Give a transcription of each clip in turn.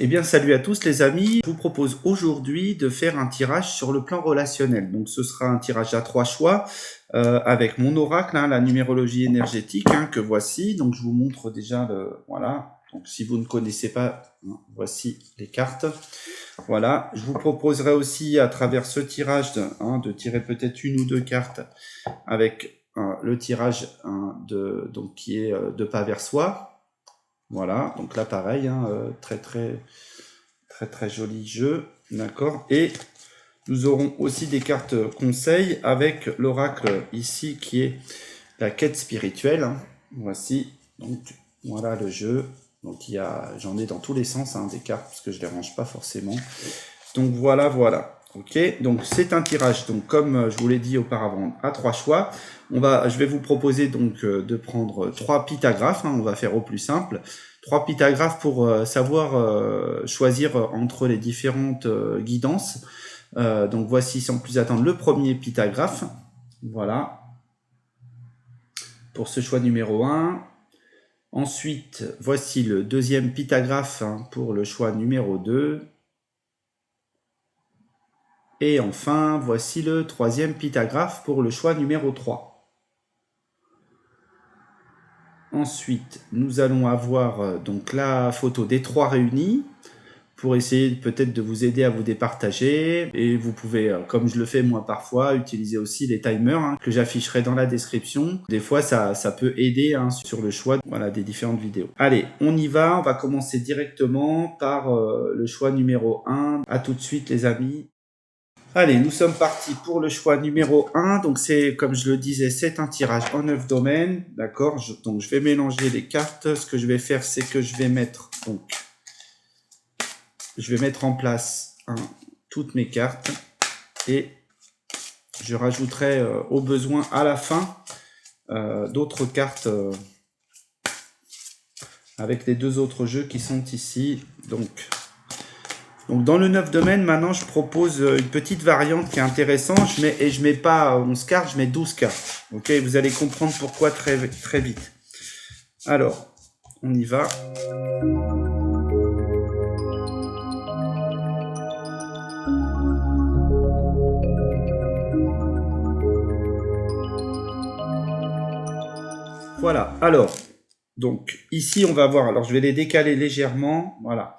Eh bien, salut à tous les amis. Je vous propose aujourd'hui de faire un tirage sur le plan relationnel. Donc, ce sera un tirage à 3 choix avec mon oracle, la numérologie énergétique que voici. Donc, je vous montre déjà voilà. Donc, si vous ne connaissez pas, voici les cartes. Voilà. Je vous proposerai aussi à travers ce tirage de tirer peut-être une ou deux cartes avec le tirage donc qui est de pas vers soi. Voilà, donc là pareil, très joli jeu, d'accord. Et nous aurons aussi des cartes conseils avec l'oracle ici qui est la quête spirituelle. Voici, donc voilà le jeu. Donc j'en ai dans tous les sens des cartes parce que je les range pas forcément. Donc voilà. Ok, donc c'est un tirage. Donc comme je vous l'ai dit auparavant, à 3 choix. Je vais vous proposer donc de prendre 3 pytagraphes. On va faire au plus simple. 3 pytagraphes pour savoir choisir entre les différentes guidances. Donc voici sans plus attendre le premier pytagraphe. Voilà. Pour ce choix numéro 1. Ensuite, voici le deuxième pytagraphe pour le choix numéro 2. Et enfin, voici le troisième pytagraphe pour le choix numéro 3. Ensuite, nous allons avoir donc la photo des 3 réunis pour essayer peut-être de vous aider à vous départager. Et vous pouvez, comme je le fais moi parfois, utiliser aussi les timers que j'afficherai dans la description. Des fois, ça peut aider sur le choix des différentes vidéos. Allez, on y va. On va commencer directement par le choix numéro 1. À tout de suite les amis. Allez, nous sommes partis pour le choix numéro 1. Donc, c'est, comme je le disais, c'est un tirage en 9 domaines. D'accord. Donc, je vais mélanger les cartes. Ce que je vais faire, c'est que je vais mettre en place toutes mes cartes. Et je rajouterai au besoin à la fin d'autres cartes avec les 2 autres jeux qui sont ici. Donc dans le 9 domaines, maintenant, je propose une petite variante qui est intéressante. Je mets pas 11 cartes, je mets 12 cartes. Ok, vous allez comprendre pourquoi très vite. Alors, on y va. Voilà, alors, donc ici, on va voir. Alors, je vais les décaler légèrement. Voilà.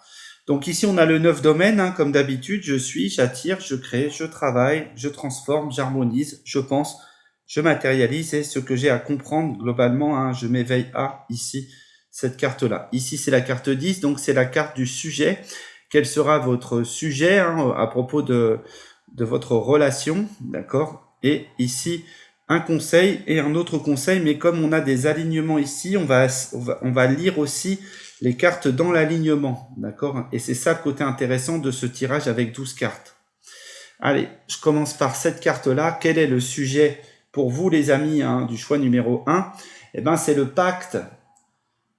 Donc ici, on a le 9 domaines, comme d'habitude. Je suis, j'attire, je crée, je travaille, je transforme, j'harmonise, je pense, je matérialise. Et ce que j'ai à comprendre globalement, je m'éveille à ici, cette carte-là. Ici, c'est la carte 10, donc c'est la carte du sujet. Quel sera votre sujet à propos de votre relation, d'accord? Et ici, un conseil et un autre conseil, mais comme on a des alignements ici, on va lire aussi les cartes dans l'alignement, d'accord? Et c'est ça le côté intéressant de ce tirage avec 12 cartes. Allez, je commence par cette carte-là. Quel est le sujet pour vous, les amis, du choix numéro 1? Eh bien, c'est le pacte.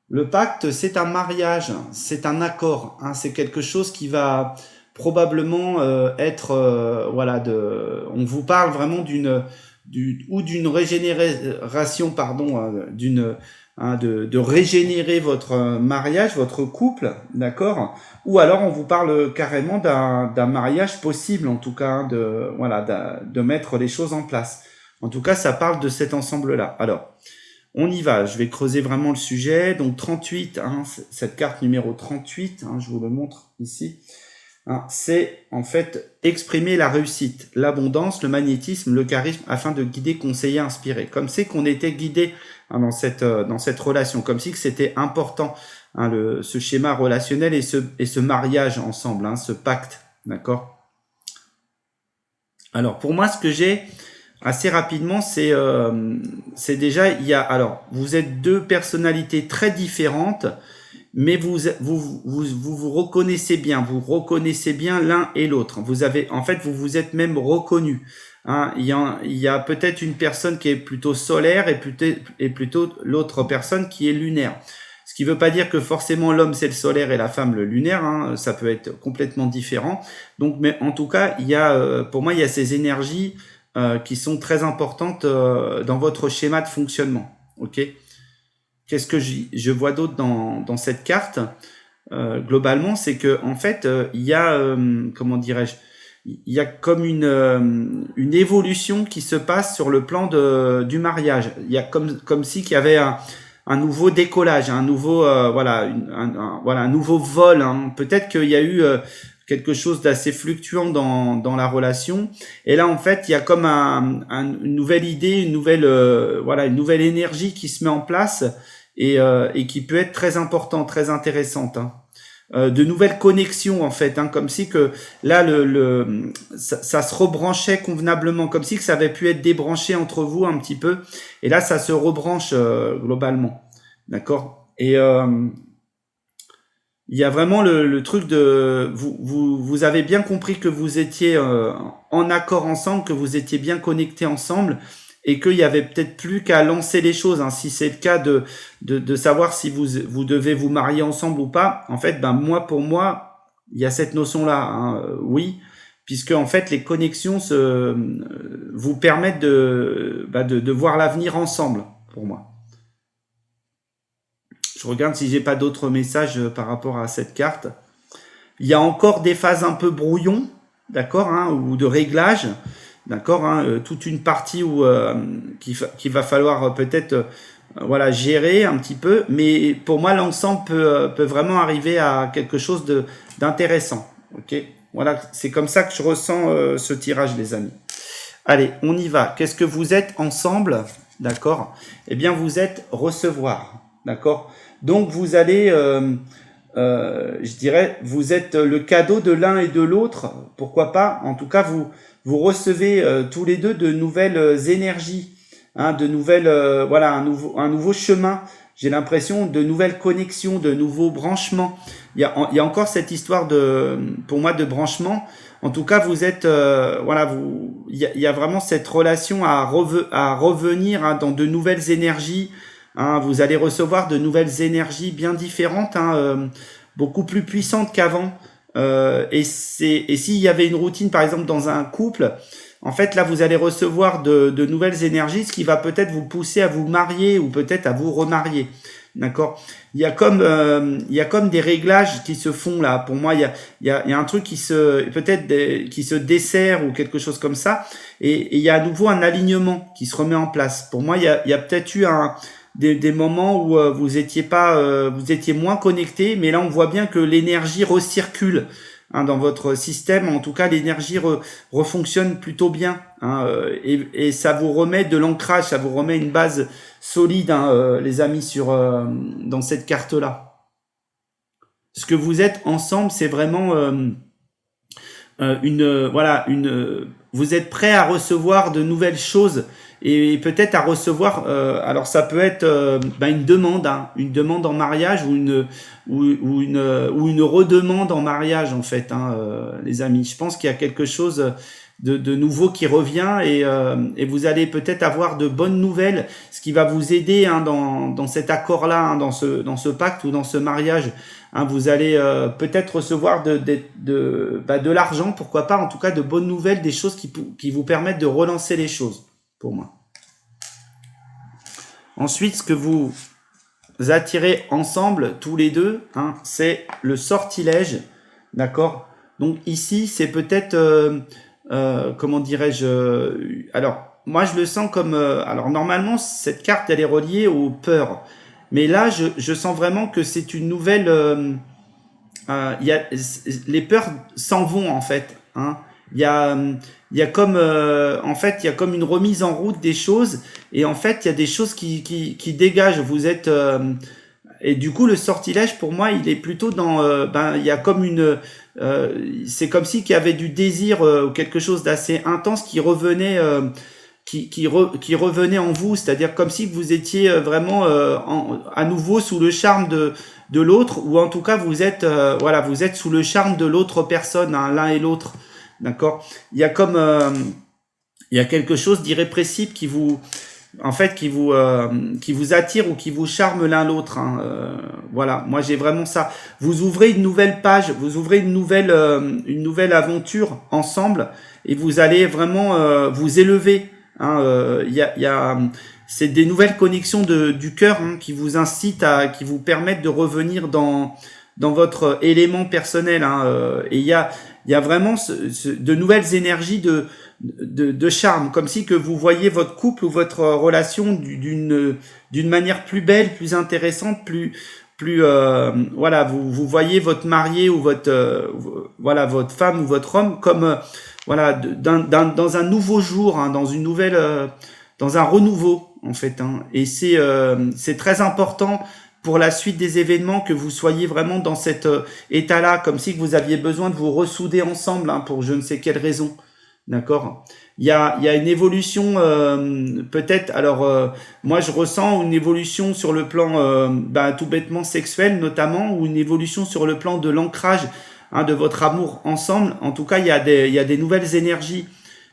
Le pacte, c'est un mariage, c'est un accord. C'est quelque chose qui va probablement être... on vous parle vraiment d'une régénération, de régénérer votre mariage, votre couple, d'accord? Ou alors on vous parle carrément d'un mariage possible, en tout cas, de mettre les choses en place. En tout cas, ça parle de cet ensemble-là. Alors, on y va, je vais creuser vraiment le sujet. Donc 38, cette carte numéro 38, je vous le montre ici. C'est en fait exprimer la réussite, l'abondance, le magnétisme, le charisme afin de guider, conseiller, inspirer. Comme c'est qu'on était guidé dans cette relation, comme si que c'était important ce schéma relationnel et ce mariage ensemble, ce pacte, d'accord? Alors pour moi, ce que j'ai assez rapidement, c'est déjà alors vous êtes 2 personnalités très différentes. Mais vous reconnaissez bien, l'un et l'autre. Vous vous êtes même reconnus. Il y a peut-être une personne qui est plutôt solaire et plutôt l'autre personne qui est lunaire. Ce qui veut pas dire que forcément l'homme c'est le solaire et la femme le lunaire. Ça peut être complètement différent. Donc, mais en tout cas, pour moi, il y a ces énergies qui sont très importantes dans votre schéma de fonctionnement. Ok. Qu'est-ce que je vois d'autre dans cette carte? globalement, c'est que en fait, il y a, comment dirais-je, il y a comme une évolution qui se passe sur le plan du mariage. Il y a comme si qu'il y avait un nouveau décollage, un nouveau voilà, voilà, un nouveau vol. Hein. Peut-être qu'il y a eu quelque chose d'assez fluctuant dans la relation. Et là, en fait, il y a comme une nouvelle idée, une nouvelle voilà, une nouvelle énergie qui se met en place et qui peut être très importante, très intéressante. Hein. De nouvelles connexions en fait, hein, comme si que là ça se rebranchait convenablement, comme si que ça avait pu être débranché entre vous un petit peu, et là ça se rebranche globalement, d'accord. Et il y a vraiment le truc de vous avez bien compris que vous étiez en accord ensemble, que vous étiez bien connectés ensemble et qu'il y avait peut-être plus qu'à lancer les choses. Hein, si c'est le cas de savoir si vous devez vous marier ensemble ou pas. En fait, ben moi pour moi, il y a cette notion-là. Hein, oui, puisque en fait les connexions vous permettent de voir l'avenir ensemble. Pour moi. Je regarde si j'ai pas d'autres messages par rapport à cette carte. Il y a encore des phases un peu brouillon, d'accord, hein, ou de réglage, d'accord, hein, toute une partie où qu'il va falloir peut-être voilà gérer un petit peu, mais pour moi l'ensemble peut vraiment arriver à quelque chose d'intéressant. Ok, voilà, c'est comme ça que je ressens ce tirage, les amis. Allez, on y va. Qu'est-ce que vous êtes ensemble, d'accord? Eh bien, vous êtes recevoir, d'accord? Donc vous allez je dirais, vous êtes le cadeau de l'un et de l'autre. Pourquoi pas? En tout cas, vous recevez tous les deux de nouvelles énergies, hein, de nouvelles, voilà, un nouveau chemin. J'ai l'impression de nouvelles connexions, de nouveaux branchements. Il y a encore cette histoire pour moi, de branchement. En tout cas, vous êtes, voilà, il y a vraiment cette relation à revenir hein, dans de nouvelles énergies. Hein, vous allez recevoir de nouvelles énergies bien différentes, hein, beaucoup plus puissantes qu'avant. Et s'il y avait une routine, par exemple, dans un couple, en fait, là, vous allez recevoir de nouvelles énergies, ce qui va peut-être vous pousser à vous marier ou peut-être à vous remarier. D'accord. Il y a comme des réglages qui se font là. Pour moi, il y a un truc qui se dessert ou quelque chose comme ça. Et il y a à nouveau un alignement qui se remet en place. Pour moi, il y a peut-être eu des moments où vous étiez moins connecté, mais là on voit bien que l'énergie recircule hein, dans votre système. En tout cas, l'énergie refonctionne plutôt bien hein, et ça vous remet de l'ancrage, ça vous remet une base solide, hein, les amis, dans cette carte-là. Ce que vous êtes ensemble, c'est vraiment vous êtes prêt à recevoir de nouvelles choses et peut-être à recevoir alors ça peut être une demande hein, une demande en mariage ou une redemande en mariage en fait hein, les amis. Je pense qu'il y a quelque chose de nouveau qui revient et vous allez peut-être avoir de bonnes nouvelles, ce qui va vous aider hein, dans cet accord-là, hein, dans ce pacte ou dans ce mariage. Hein, vous allez peut-être recevoir de l'argent, pourquoi pas, en tout cas de bonnes nouvelles, des choses qui vous permettent de relancer les choses, pour moi. Ensuite, ce que vous attirez ensemble, tous les deux, hein, c'est le sortilège, d'accord? Donc ici, c'est peut-être, comment dirais-je, alors moi je le sens comme, alors normalement cette carte elle est reliée aux peurs. Mais là, je sens vraiment que c'est une nouvelle. Les peurs s'en vont en fait. Hein. Il y a comme, en fait, il y a comme une remise en route des choses. Et en fait, il y a des choses qui dégagent. Vous êtes et du coup, le sortilège pour moi, il est plutôt dans. Il y a comme c'est comme si qu'il y avait du désir ou quelque chose d'assez intense qui revenait. Qui revenait en vous, c'est-à-dire comme si vous étiez vraiment à nouveau sous le charme de l'autre, ou en tout cas vous êtes vous êtes sous le charme de l'autre personne, hein, l'un et l'autre, d'accord. Il y a comme il y a quelque chose d'irrépressible qui vous attire ou qui vous charme l'un l'autre. Hein, voilà, moi j'ai vraiment ça. Vous ouvrez une nouvelle page, vous ouvrez une nouvelle aventure ensemble, et vous allez vraiment vous élever. Hein, c'est des nouvelles connexions du cœur hein, qui vous incitent qui vous permettent de revenir dans dans votre élément personnel, hein, et il y a vraiment de nouvelles énergies de charme, comme si que vous voyez votre couple ou votre relation d'une manière plus belle, plus intéressante, plus voilà, vous voyez votre marié ou votre voilà, votre femme ou votre homme comme voilà, dans un nouveau jour, hein, dans une nouvelle dans un renouveau en fait, hein. Et c'est très important pour la suite des événements que vous soyez vraiment dans cet état-là, comme si que vous aviez besoin de vous ressouder ensemble, hein, pour je ne sais quelle raison. D'accord. Il y a une évolution, peut-être. Alors, moi, je ressens une évolution sur le plan, bah, tout bêtement sexuel, notamment, ou une évolution sur le plan de l'ancrage, hein, de votre amour ensemble. En tout cas, il y a des nouvelles énergies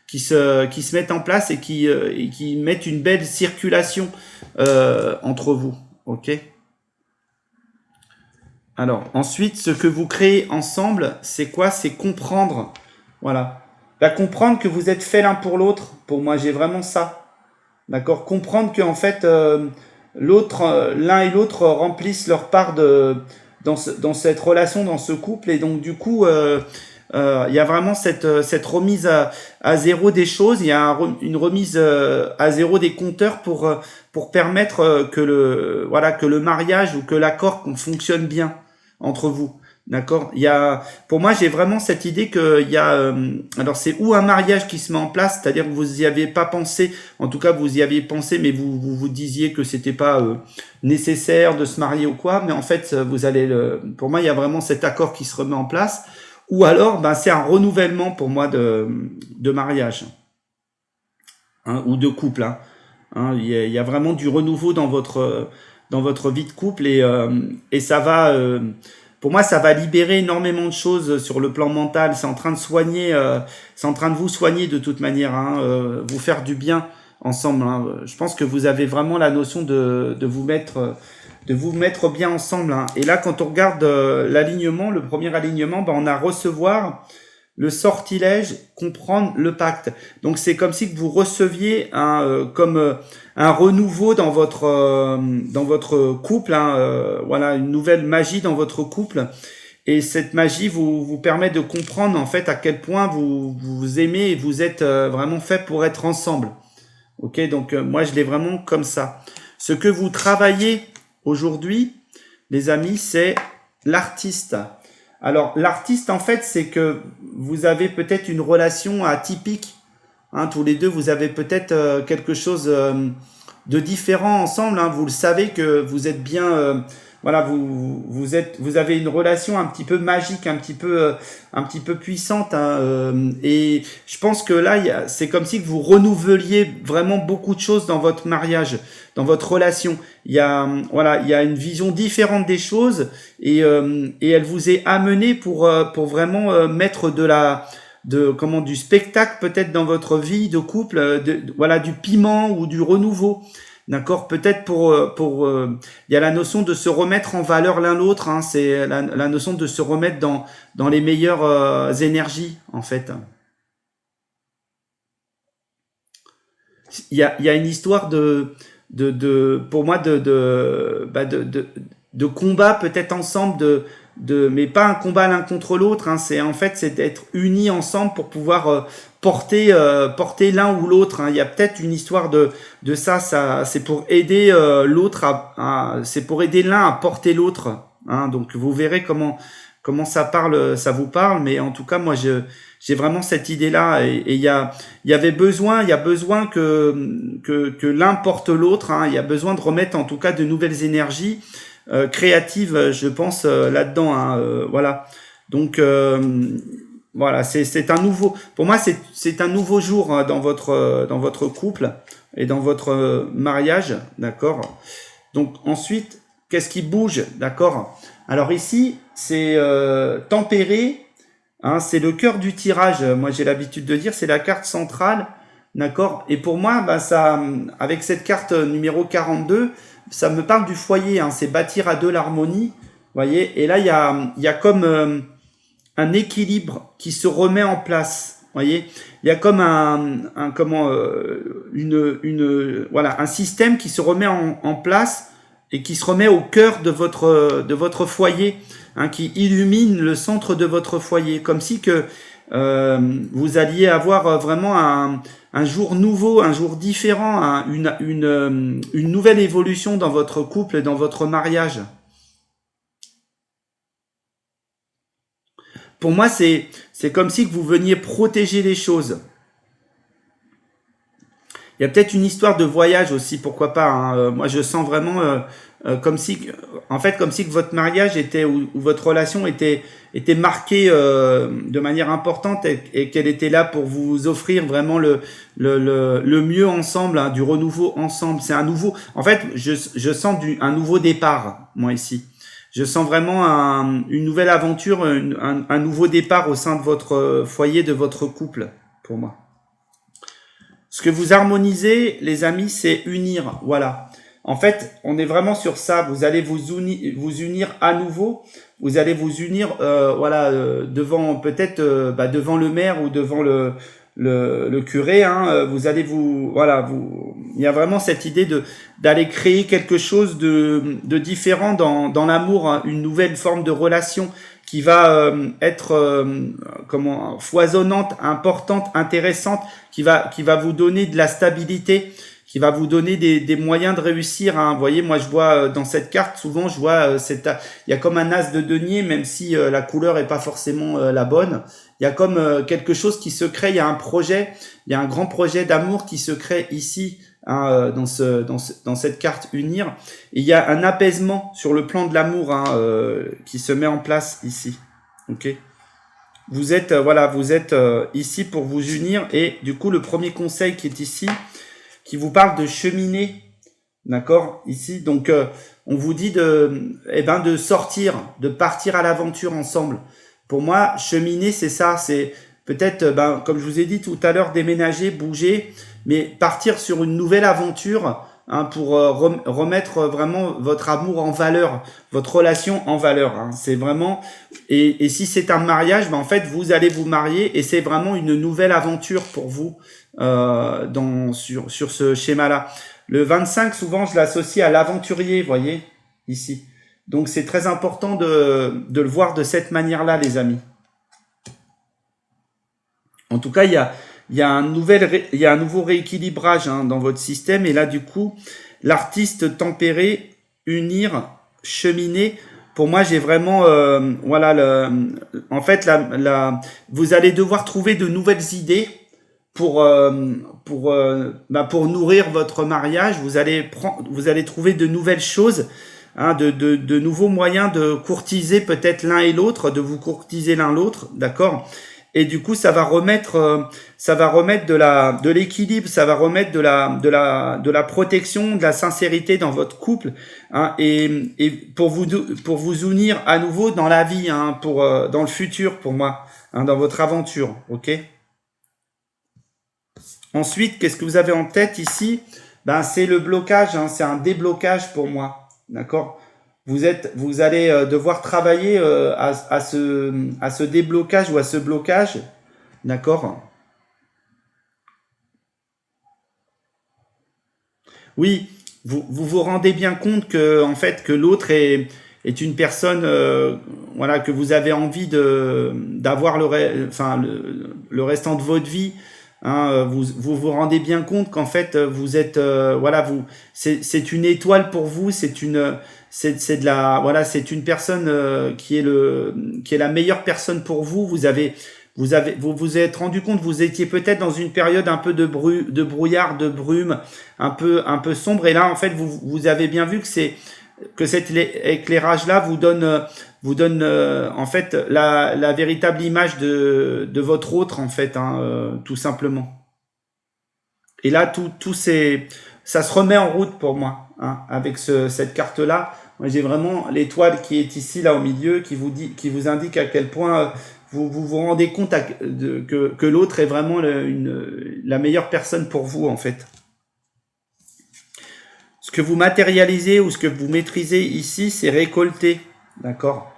qui se mettent en place et qui mettent une belle circulation entre vous. Ok. Alors, ensuite, ce que vous créez ensemble, c'est quoi? C'est comprendre. Voilà. Bah, comprendre que vous êtes fait l'un pour l'autre. Pour moi, j'ai vraiment ça. D'accord? Comprendre que en fait, l'un et l'autre remplissent leur part dans cette relation, dans ce couple. Et donc, du coup, il y a vraiment cette remise à zéro des choses. Il y a une remise à zéro des compteurs pour permettre voilà, que le mariage ou que l'accord fonctionne bien entre vous. D'accord. Pour moi, j'ai vraiment cette idée que alors c'est ou un mariage qui se met en place, c'est-à-dire que vous y avez pas pensé, en tout cas vous y aviez pensé, mais vous disiez que c'était pas nécessaire de se marier ou quoi, mais en fait pour moi, il y a vraiment cet accord qui se remet en place, ou alors, ben c'est un renouvellement pour moi de mariage, hein, ou de couple, hein. Hein, il y a vraiment du renouveau dans votre vie de couple et ça va. Pour moi, ça va libérer énormément de choses sur le plan mental. C'est en train de soigner, c'est en train de vous soigner de toute manière, hein, vous faire du bien ensemble, hein. Je pense que vous avez vraiment la notion de vous mettre bien ensemble, hein. Et là, quand on regarde l'alignement, le premier alignement, ben, on a recevoir, le sortilège, comprendre le pacte. Donc c'est comme si que vous receviez un renouveau dans votre couple, hein, voilà, une nouvelle magie dans votre couple. Et cette magie vous permet de comprendre en fait à quel point vous aimez et vous êtes vraiment fait pour être ensemble. Ok, donc moi je l'ai vraiment comme ça. Ce que vous travaillez aujourd'hui, les amis, c'est l'artiste. Alors, l'artiste, en fait, c'est que vous avez peut-être une relation atypique, hein, tous les deux, vous avez peut-être quelque chose de différent ensemble, hein. Vous le savez que vous êtes bien, voilà, vous avez une relation un petit peu magique, un petit peu puissante, hein, et je pense que là, c'est comme si vous renouveliez vraiment beaucoup de choses dans votre mariage, dans votre relation. Voilà, il y a une vision différente des choses et elle vous est amenée pour vraiment mettre du spectacle peut-être dans votre vie de couple, voilà, du piment ou du renouveau. D'accord, peut-être il y a la notion de se remettre en valeur l'un l'autre, hein, c'est la notion de se remettre dans les meilleures énergies en fait. Il y a une histoire pour moi de combat peut-être ensemble mais pas un combat l'un contre l'autre, hein. C'est d'être unis ensemble pour pouvoir porter l'un ou l'autre, hein. Il y a peut-être une histoire de ça c'est pour aider l'autre c'est pour aider l'un à porter l'autre, hein. Donc vous verrez comment ça vous parle, mais en tout cas moi j'ai vraiment cette idée là et il y a besoin que l'un porte l'autre, hein. Il y a besoin de remettre en tout cas de nouvelles énergies créatives, je pense, là-dedans, hein, voilà. Donc voilà, c'est un nouveau, pour moi c'est un nouveau jour, hein, dans votre couple et dans votre mariage, d'accord. Donc ensuite, qu'est-ce qui bouge, d'accord. Alors ici c'est tempéré, hein, c'est le cœur du tirage. Moi j'ai l'habitude de dire c'est la carte centrale, d'accord. Et pour moi, bah, ça, avec cette carte numéro 42, ça me parle du foyer, hein, c'est bâtir à deux l'harmonie, voyez. Et là il y a comme un équilibre qui se remet en place, voyez. Il y a comme voilà, un système qui se remet en place et qui se remet au cœur de votre foyer, hein, qui illumine le centre de votre foyer, comme si que vous alliez avoir vraiment un jour nouveau, un jour différent, une nouvelle évolution dans votre couple et dans votre mariage. Pour moi, c'est comme si que vous veniez protéger les choses. Il y a peut-être une histoire de voyage aussi, pourquoi pas, hein. Moi, je sens vraiment comme si, en fait, comme si que votre mariage était ou votre relation était marquée de manière importante et qu'elle était là pour vous offrir vraiment le mieux ensemble, hein, du renouveau ensemble. C'est un nouveau. En fait, je sens un nouveau départ, moi ici. Je sens vraiment une nouvelle aventure, un nouveau départ au sein de votre foyer, de votre couple, pour moi. Ce que vous harmonisez, les amis, c'est unir. Voilà. En fait, on est vraiment sur ça. Vous allez vous unir à nouveau. Vous allez vous unir, voilà, devant peut-être, devant le maire ou devant le curé. Hein, vous allez voilà, il y a vraiment cette idée d'aller créer quelque chose de différent dans l'amour, hein, une nouvelle forme de relation qui va être foisonnante, importante, intéressante, qui va vous donner de la stabilité, qui va vous donner des moyens de réussir, hein. Vous voyez, moi je vois dans cette carte, souvent je vois il y a comme un as de denier, même si la couleur est pas forcément la bonne. Il y a comme quelque chose qui se crée, il y a un projet, il y a un grand projet d'amour qui se crée ici, hein, dans cette carte unir. Et il y a un apaisement sur le plan de l'amour, hein, qui se met en place ici. Ok. Vous êtes ici pour vous unir, et du coup le premier conseil qui est ici, qui vous parle de cheminer, d'accord, ici. Donc on vous dit de sortir, de partir à l'aventure ensemble. Pour moi, cheminer, c'est ça, c'est peut-être, comme je vous ai dit tout à l'heure, déménager, bouger, mais partir sur une nouvelle aventure, hein, pour remettre vraiment votre amour en valeur, votre relation en valeur, hein. C'est vraiment, et si c'est un mariage, en fait, vous allez vous marier et c'est vraiment une nouvelle aventure pour vous sur ce schéma-là. Le 25, souvent, je l'associe à l'aventurier, voyez, ici. Donc, c'est très important de le voir de cette manière-là, les amis. En tout cas, il y a un nouveau rééquilibrage, hein, dans votre système. Et là, du coup, l'artiste tempéré, unir, cheminer. Pour moi, j'ai vraiment, en fait, vous allez devoir trouver de nouvelles idées pour nourrir votre mariage. Vous allez trouver de nouvelles choses, hein, de nouveaux moyens de courtiser peut-être l'un et l'autre, de vous courtiser l'un l'autre, d'accord. Et du coup, ça va remettre de l'équilibre, ça va remettre de la protection, de la sincérité dans votre couple, hein, et pour vous unir à nouveau dans la vie, hein, dans le futur, pour moi, hein, dans votre aventure, ok. Ensuite, qu'est-ce que vous avez en tête ici? C'est le blocage, hein, c'est un déblocage pour moi, d'accord. Vous allez devoir travailler à ce déblocage ou à ce blocage, d'accord. Oui, vous rendez bien compte que en fait que l'autre est une personne, voilà, que vous avez envie d'avoir le restant de votre vie. Hein, vous rendez bien compte qu'en fait vous êtes, c'est une étoile pour vous, c'est une personne qui est la meilleure personne pour vous. Vous êtes rendu compte, vous étiez peut-être dans une période un peu de brouillard, de brume, un peu sombre, et là en fait vous avez bien vu que cet éclairage là vous donne en fait la véritable image de votre autre, en fait, hein, tout simplement. Et là ça se remet en route pour moi, hein, avec cette carte là. Moi j'ai vraiment l'étoile qui est ici là au milieu, qui vous indique à quel point vous rendez compte que l'autre est vraiment la meilleure personne pour vous, en fait. Ce que vous matérialisez ou ce que vous maîtrisez ici, c'est récolter, d'accord.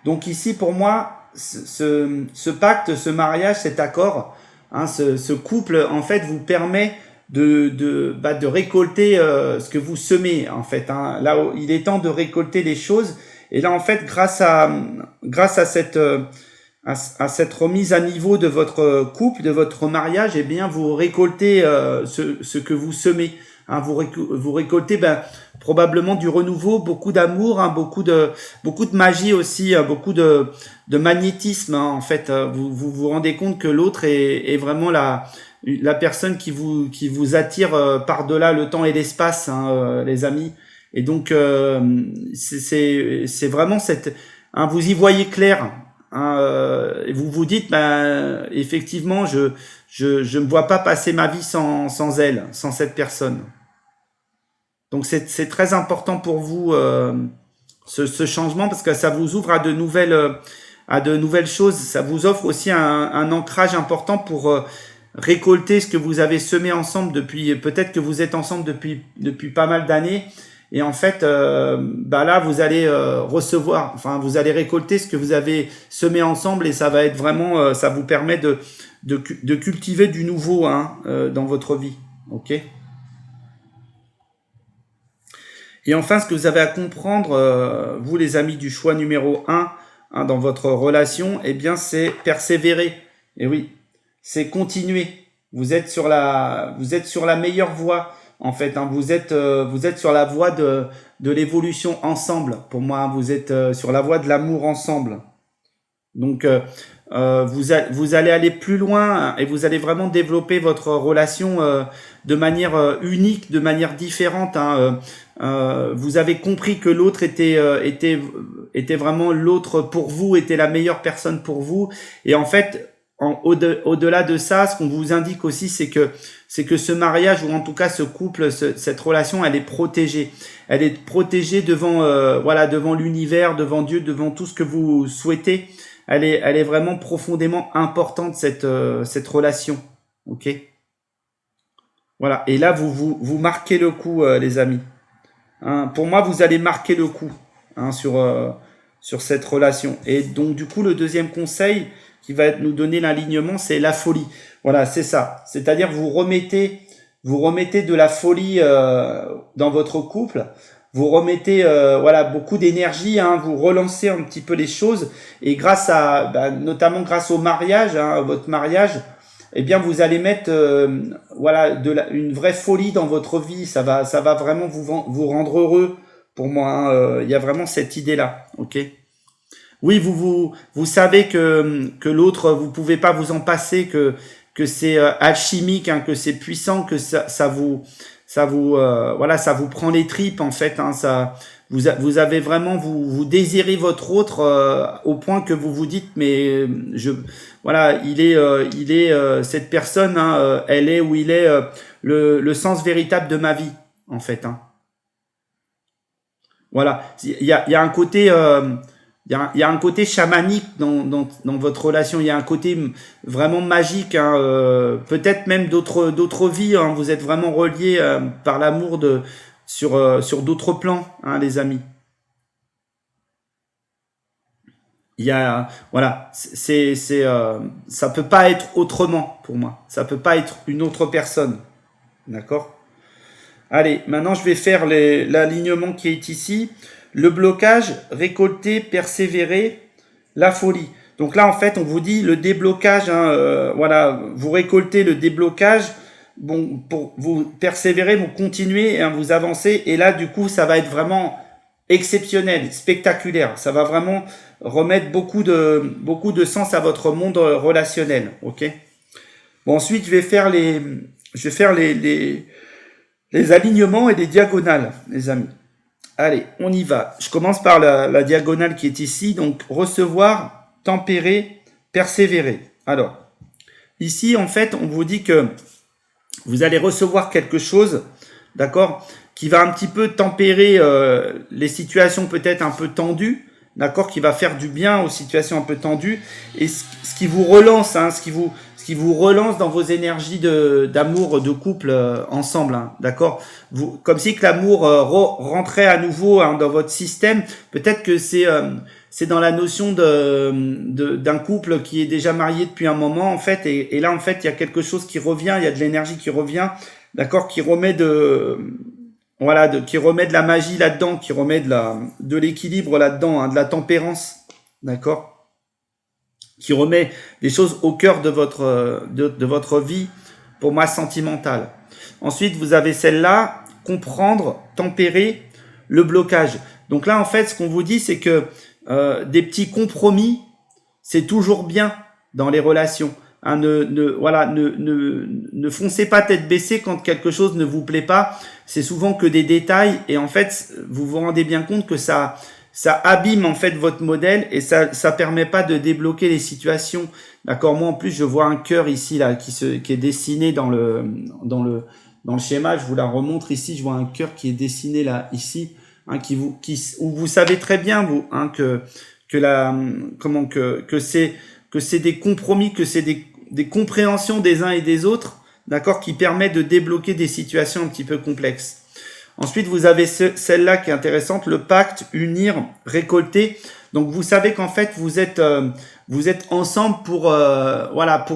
Donc ici, pour moi, ce pacte, ce mariage, cet accord, hein, ce couple, en fait, vous permet de récolter ce que vous semez, en fait, hein. Là, il est temps de récolter les choses, Et là, en fait, grâce à cette remise à niveau de votre couple, de votre mariage, eh bien, vous récoltez ce que vous semez. Hein, vous récoltez probablement du renouveau, beaucoup d'amour, hein, beaucoup de magie aussi, beaucoup de magnétisme. Hein, en fait, vous rendez compte que l'autre est vraiment la personne qui vous attire par-delà le temps et l'espace, hein, les amis. Et donc, c'est vraiment hein, vous y voyez clair. Hein, et vous vous dites, effectivement, je me vois pas passer ma vie sans elle, sans cette personne. Donc c'est très important pour vous ce changement parce que ça vous ouvre à de nouvelles choses. Ça vous offre aussi un ancrage important pour récolter ce que vous avez semé ensemble depuis. Peut-être que vous êtes ensemble depuis pas mal d'années. Et en fait, là, vous allez recevoir, enfin, vous allez récolter ce que vous avez semé ensemble et ça va être vraiment, ça vous permet de cultiver du nouveau, hein, dans votre vie. Ok? Et enfin, ce que vous avez à comprendre, vous les amis du choix numéro un, hein, dans votre relation, eh bien, c'est persévérer. Et oui, c'est continuer. Vous êtes sur la meilleure voie, en fait. Hein. Vous êtes sur la voie de l'évolution ensemble. Pour moi, hein. Vous êtes sur la voie de l'amour ensemble. Donc, vous allez aller plus loin et vous allez vraiment développer votre relation de manière unique, de manière différente. Hein. Vous avez compris que l'autre était vraiment l'autre pour vous, était la meilleure personne pour vous. Et en fait, au-delà de ça, ce qu'on vous indique aussi, c'est que ce mariage ou en tout cas ce couple, cette relation, elle est protégée. Elle est protégée devant devant l'univers, devant Dieu, devant tout ce que vous souhaitez. Elle est vraiment profondément importante cette relation. Ok. Voilà. Et là vous marquez le coup, les amis. Hein, pour moi, vous allez marquer le coup, hein, sur cette relation. Et donc, du coup, le deuxième conseil qui va nous donner l'alignement, c'est la folie. Voilà, c'est ça. C'est-à-dire, vous remettez de la folie dans votre couple. Vous remettez beaucoup d'énergie. Hein, vous relancez un petit peu les choses. Et notamment grâce au mariage, hein, votre mariage, eh bien vous allez mettre une vraie folie dans votre vie. Ça va vraiment vous rendre heureux. Pour moi, hein. Il y a vraiment cette idée là. Ok. Oui, vous savez que l'autre, vous pouvez pas vous en passer, que c'est alchimique, hein, que c'est puissant, que ça vous prend les tripes en fait. Hein, vous avez vraiment vous désirez votre autre au point que vous vous dites mais il est cette personne, hein, elle est ou il est le sens véritable de ma vie en fait. Hein. Voilà, il y a un côté il y a un côté chamanique dans votre relation. Il y a un côté vraiment magique, hein, peut-être même d'autres vies. Hein, vous êtes vraiment reliés par l'amour sur d'autres plans, hein, les amis. Il y a ça peut pas être autrement pour moi. Ça peut pas être une autre personne, d'accord? Allez, maintenant je vais faire l'alignement qui est ici. Le blocage, récolter, persévérer, la folie. Donc là, en fait, on vous dit le déblocage, hein, vous récoltez le déblocage, bon, pour vous persévérer, vous continuez, hein, vous avancez, et là, du coup, ça va être vraiment exceptionnel, spectaculaire. Ça va vraiment remettre beaucoup de sens à votre monde relationnel, ok? Bon, ensuite, je vais faire les alignements et les diagonales, les amis. Allez, on y va. Je commence par la diagonale qui est ici. Donc, recevoir, tempérer, persévérer. Alors, ici, en fait, on vous dit que vous allez recevoir quelque chose, d'accord, qui va un petit peu tempérer les situations peut-être un peu tendues, d'accord, qui va faire du bien aux situations un peu tendues, et ce qui vous relance, hein, ce qui vous relance dans vos énergies d'amour, de couple ensemble, hein, d'accord. Comme si que l'amour rentrait à nouveau, hein, dans votre système. Peut-être que c'est dans la notion d'un couple qui est déjà marié depuis un moment en fait, et là en fait il y a quelque chose qui revient, il y a de l'énergie qui revient, d'accord, qui remet voilà, qui remet de la magie là-dedans, qui remet de l'équilibre là-dedans, hein, de la tempérance, d'accord, qui remet des choses au cœur de votre vie, pour moi, sentimentale. Ensuite, vous avez celle-là, comprendre, tempérer le blocage. Donc là, en fait, ce qu'on vous dit, c'est que des petits compromis, c'est toujours bien dans les relations. Hein, ne foncez pas tête baissée quand quelque chose ne vous plaît pas. C'est souvent que des détails et en fait, vous vous rendez bien compte que ça abîme en fait votre modèle et ça permet pas de débloquer les situations. D'accord. Moi en plus, je vois un cœur ici là qui est dessiné dans le schéma. Je vous la remontre ici. Je vois un cœur qui est dessiné là ici, hein, où vous savez très bien vous, hein, que c'est des compromis, que c'est des compréhensions des uns et des autres, d'accord, qui permettent de débloquer des situations un petit peu complexes. Ensuite, vous avez celle-là qui est intéressante, le pacte, unir, récolter. Donc, vous savez qu'en fait, vous êtes ensemble pour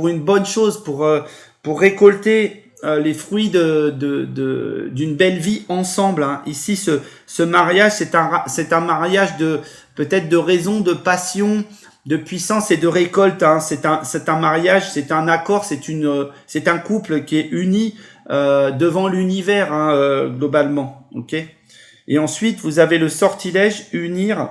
une bonne chose, pour récolter les fruits d'une belle vie ensemble. Hein. Ici, ce mariage, c'est un mariage peut-être de raison, de passion, de puissance et de récolte. Hein. C'est un mariage, c'est un accord, c'est un couple qui est uni devant l'univers, hein, globalement. Ok. Et ensuite, vous avez le sortilège, unir,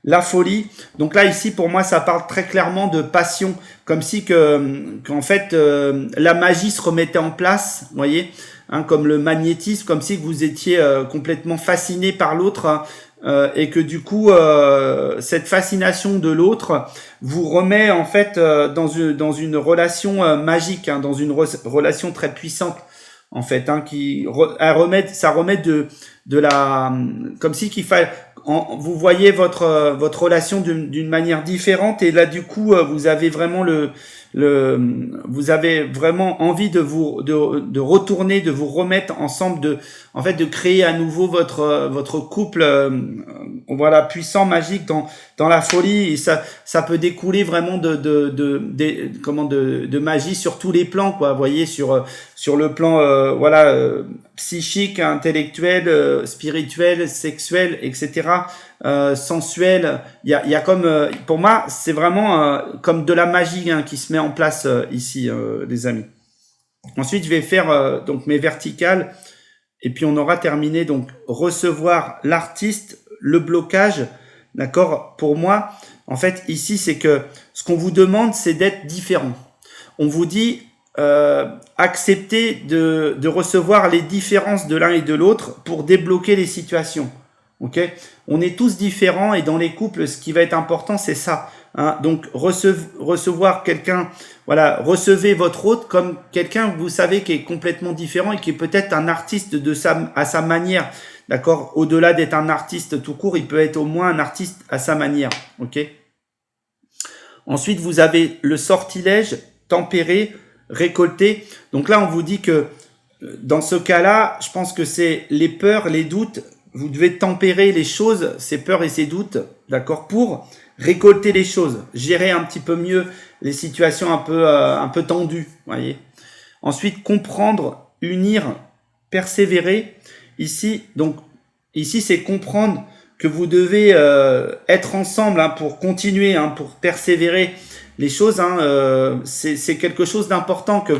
la folie. Donc là, ici, pour moi, ça parle très clairement de passion, comme si qu'en fait, la magie se remettait en place, vous voyez, hein, comme le magnétisme, comme si vous étiez complètement fasciné par l'autre, hein, et que du coup, cette fascination de l'autre vous remet en fait dans une relation magique, hein, dans une relation très puissante, en fait, hein, ça remet de la, comme si qu'il fallait, vous voyez votre relation d'une manière différente et là du coup vous avez vraiment vous avez vraiment envie de retourner, de vous remettre ensemble, de créer à nouveau votre couple voilà, puissant, magique, dans la folie. Et ça peut découler vraiment de magie sur tous les plans, quoi. Vous voyez, sur le plan psychique, intellectuel, spirituel, sexuel, etc., sensuel. Il y a comme, pour moi, c'est vraiment comme de la magie, hein, qui se met en place ici, les amis. Ensuite, je vais faire donc mes verticales et puis on aura terminé. Donc recevoir l'artiste, le blocage, d'accord. Pour moi, en fait, ici, c'est que ce qu'on vous demande, c'est d'être différent. On vous dit accepter de recevoir les différences de l'un et de l'autre pour débloquer les situations. Ok, on est tous différents et dans les couples, ce qui va être important, c'est ça. Hein. Donc recevoir quelqu'un, voilà, recevez votre autre comme quelqu'un, vous savez, qui est complètement différent et qui est peut-être un artiste à sa manière. D'accord. Au-delà d'être un artiste tout court, il peut être au moins un artiste à sa manière. Ok. Ensuite, vous avez le sortilège, tempérer, récolter. Donc là, on vous dit que dans ce cas-là, je pense que c'est les peurs, les doutes. Vous devez tempérer les choses, ces peurs et ces doutes, d'accord, pour récolter les choses, gérer un petit peu mieux les situations un peu tendues, voyez. Ensuite, comprendre, unir, persévérer. Ici, c'est comprendre que vous devez être ensemble, hein, pour continuer, hein, pour persévérer les choses. Hein, c'est quelque chose d'important que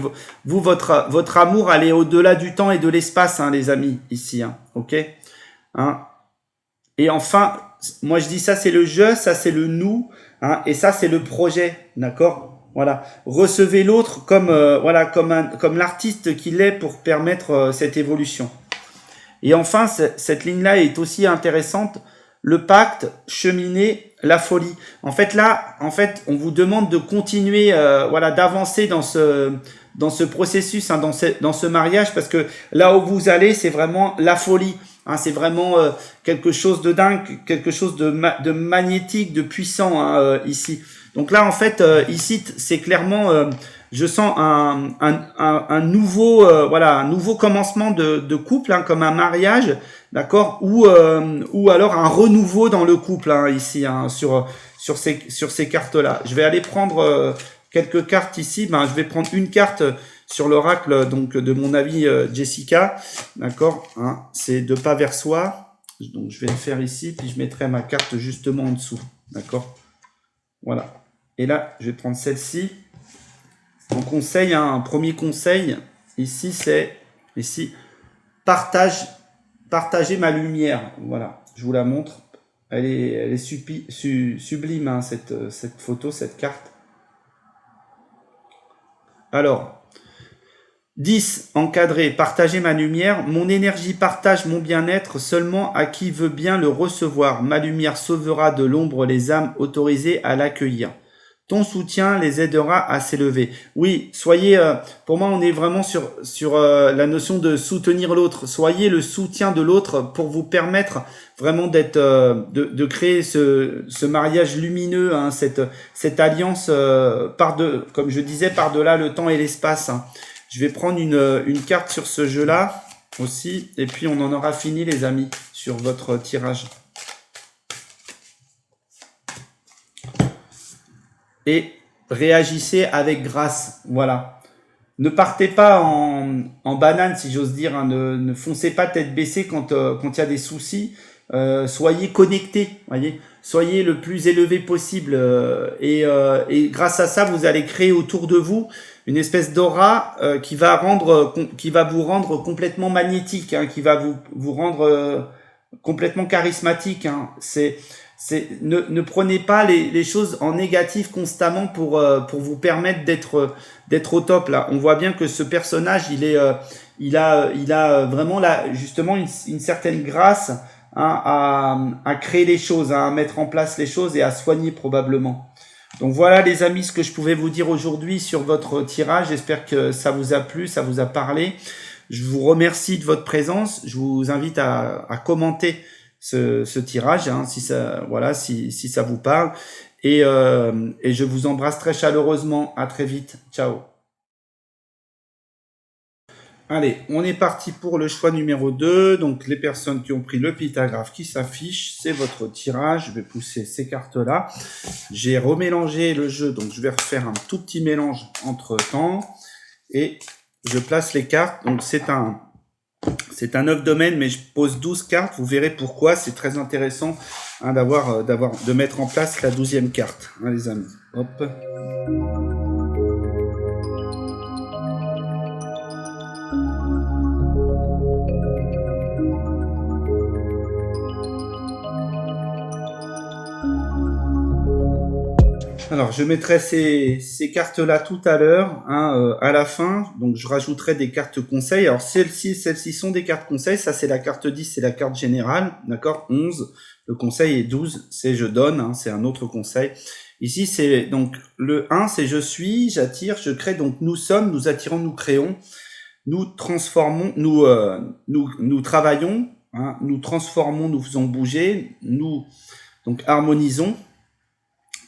votre amour allait au-delà du temps et de l'espace, hein, les amis, ici, hein, ok. Hein. Et enfin, moi je dis ça c'est le je, ça c'est le nous, hein, et ça c'est le projet, d'accord. Voilà, recevez l'autre comme comme l'artiste qu'il est pour permettre cette évolution. Et enfin, cette ligne-là est aussi intéressante. Le pacte, cheminer, la folie. En fait là, on vous demande de continuer, d'avancer dans ce processus, hein, dans ce mariage, parce que là où vous allez, c'est vraiment la folie. Hein, c'est vraiment quelque chose de dingue, quelque chose de magnétique, de puissant, hein, ici. Donc là, en fait, ici, c'est clairement, je sens un nouveau, un nouveau commencement de couple, hein, comme un mariage, d'accord, ou alors un renouveau dans le couple, hein, ici, hein, sur ces cartes-là. Je vais aller prendre quelques cartes ici. Je vais prendre une carte sur l'oracle donc de mon amie Jessica, d'accord, hein, c'est de pas vers soi. Donc je vais le faire ici, puis je mettrai ma carte justement en dessous, d'accord. Voilà. Et là, je vais prendre celle-ci. En conseil, hein, un premier conseil ici, c'est ici partager ma lumière. Voilà, je vous la montre. Elle est sublime, hein, cette photo, cette carte. Alors, 10. Encadrer, partager ma lumière. Mon énergie partage mon bien-être seulement à qui veut bien le recevoir. Ma lumière sauvera de l'ombre les âmes autorisées à l'accueillir. Ton soutien les aidera à s'élever. Oui, soyez, pour moi, on est vraiment sur la notion de soutenir l'autre. Soyez le soutien de l'autre pour vous permettre vraiment d'être, de créer ce mariage lumineux, hein, cette alliance comme je disais, par-delà le temps et l'espace. Hein. Je vais prendre une carte sur ce jeu-là aussi, et puis on en aura fini, les amis, sur votre tirage. Et réagissez avec grâce. Voilà. Ne partez pas en banane, si j'ose dire. Hein. Ne foncez pas tête baissée quand il y a des soucis. Soyez connectés, voyez. Soyez le plus élevé possible. Et grâce à ça, vous allez créer autour de vous une espèce d'aura qui va vous rendre complètement magnétique, hein, qui va vous rendre complètement charismatique. Hein. Ne prenez pas les choses en négatif constamment pour vous permettre d'être au top là. On voit bien que ce personnage, il a vraiment là justement une certaine grâce, hein, à créer les choses, hein, à mettre en place les choses et à soigner probablement. Donc voilà les amis, ce que je pouvais vous dire aujourd'hui sur votre tirage. J'espère que ça vous a plu, ça vous a parlé. Je vous remercie de votre présence. Je vous invite à commenter ce tirage, hein, si ça vous parle. Et je vous embrasse très chaleureusement. À très vite. Ciao. Allez, on est parti pour le choix numéro 2. Donc, les personnes qui ont pris le pitagraphe qui s'affiche, c'est votre tirage. Je vais pousser ces cartes-là. J'ai remélangé le jeu, donc je vais refaire un tout petit mélange entre-temps. Et je place les cartes. Donc, c'est un 9 domaines, mais je pose 12 cartes. Vous verrez pourquoi. C'est très intéressant, hein, de mettre en place la 12e carte, hein, les amis. Hop. Alors, je mettrai ces cartes-là tout à l'heure, hein, à la fin. Donc, je rajouterai des cartes conseils. Alors, celles-ci sont des cartes conseils. Ça, c'est la carte 10, c'est la carte générale. D'accord? 11. Le conseil est 12. C'est je donne, hein, c'est un autre conseil. Ici, c'est donc le 1, c'est je suis, j'attire, je crée. Donc, nous sommes, nous attirons, nous créons. Nous transformons, nous travaillons, hein, nous transformons, nous faisons bouger. Nous, donc, harmonisons.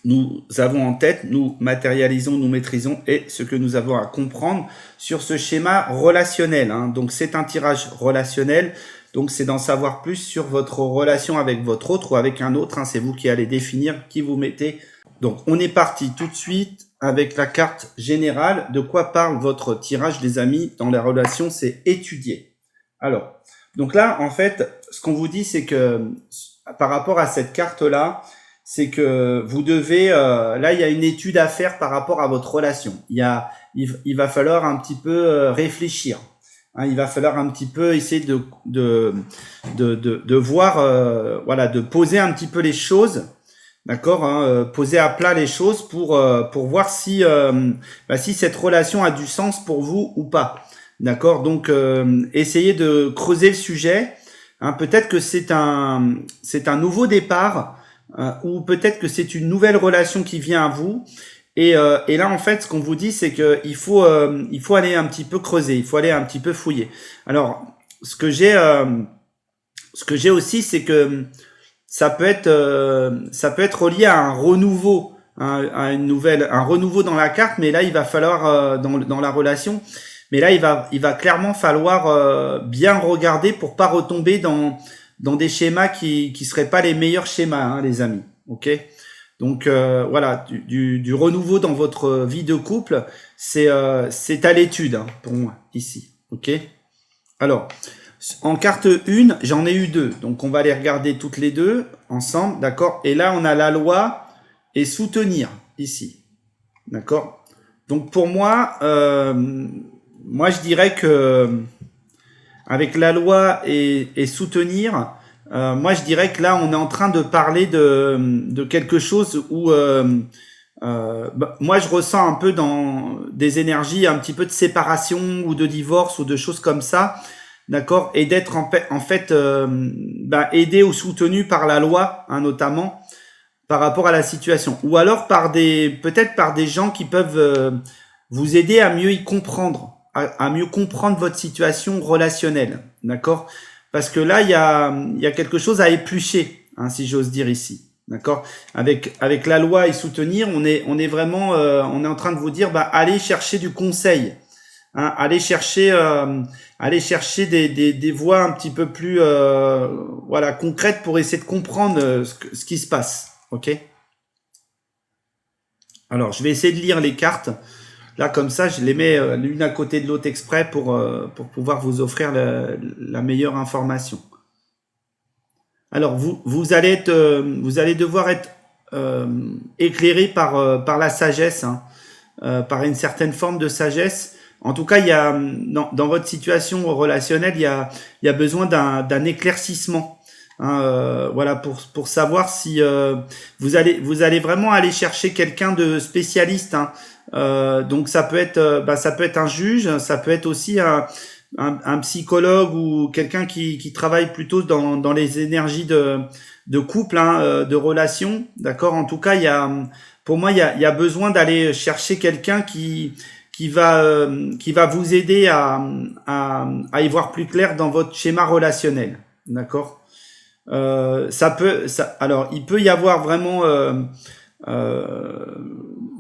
Nous avons en tête, nous matérialisons, nous maîtrisons, et ce que nous avons à comprendre sur ce schéma relationnel. Hein. Donc, c'est un tirage relationnel. Donc, c'est d'en savoir plus sur votre relation avec votre autre ou avec un autre. Hein. C'est vous qui allez définir qui vous mettez. Donc, on est parti tout de suite avec la carte générale. De quoi parle votre tirage, les amis, dans la relation? C'est étudier. Alors, donc là, en fait, ce qu'on vous dit, c'est que par rapport à cette carte-là, c'est que vous devez, là, il y a une étude à faire par rapport à votre relation. Il va falloir un petit peu réfléchir. Hein, il va falloir un petit peu essayer de voir, voilà, de poser un petit peu les choses, d'accord, hein, poser à plat les choses pour voir si cette relation a du sens pour vous ou pas. D'accord, donc essayez de creuser le sujet. Hein, peut-être que c'est un nouveau départ. Ou peut-être que c'est une nouvelle relation qui vient à vous. Et là, en fait, ce qu'on vous dit, c'est que il faut aller un petit peu creuser, il faut aller un petit peu fouiller. Alors, ce que j'ai aussi, c'est que ça peut être relié à un renouveau, hein, un renouveau dans la carte. Mais là, il va falloir dans la relation. Mais là, il va clairement falloir bien regarder pour pas retomber dans des schémas qui seraient pas les meilleurs schémas, hein, les amis. Ok. Donc voilà, du renouveau dans votre vie de couple, c'est à l'étude hein, pour moi ici. Ok. Alors, en carte 1, j'en ai eu 2. Donc on va les regarder toutes les deux ensemble, d'accord. Et là, on a la loi et soutenir ici, d'accord. Donc pour moi, moi je dirais que avec la loi et soutenir, moi je dirais que là on est en train de parler de quelque chose où moi je ressens un peu dans des énergies un petit peu de séparation ou de divorce ou de choses comme ça, d'accord, et d'être en fait aidé ou soutenu par la loi hein, notamment par rapport à la situation, ou alors par peut-être par des gens qui peuvent vous aider à mieux y comprendre, à mieux comprendre votre situation relationnelle, d'accord? Parce que là, il y a quelque chose à éplucher, hein, si j'ose dire ici, d'accord? Avec la loi et soutenir, on est vraiment, on est en train de vous dire, allez chercher du conseil, hein, allez chercher des voies un petit peu plus, voilà, concrètes pour essayer de comprendre ce qui se passe. Ok. Alors, je vais essayer de lire les cartes. Là, comme ça, je les mets l'une à côté de l'autre exprès pour pouvoir vous offrir la meilleure information. Alors, vous allez devoir être éclairé par la sagesse, hein, par une certaine forme de sagesse. En tout cas, il y a dans votre situation relationnelle, il y a besoin d'un éclaircissement. Hein, voilà pour savoir si vous allez vraiment aller chercher quelqu'un de spécialiste. Hein. Donc ça peut être un juge, ça peut être aussi un psychologue ou quelqu'un qui travaille plutôt dans les énergies de couple, hein, de relation. D'accord. En tout cas, pour moi il y a besoin d'aller chercher quelqu'un qui va vous aider à y voir plus clair dans votre schéma relationnel. D'accord. Alors, il peut y avoir vraiment,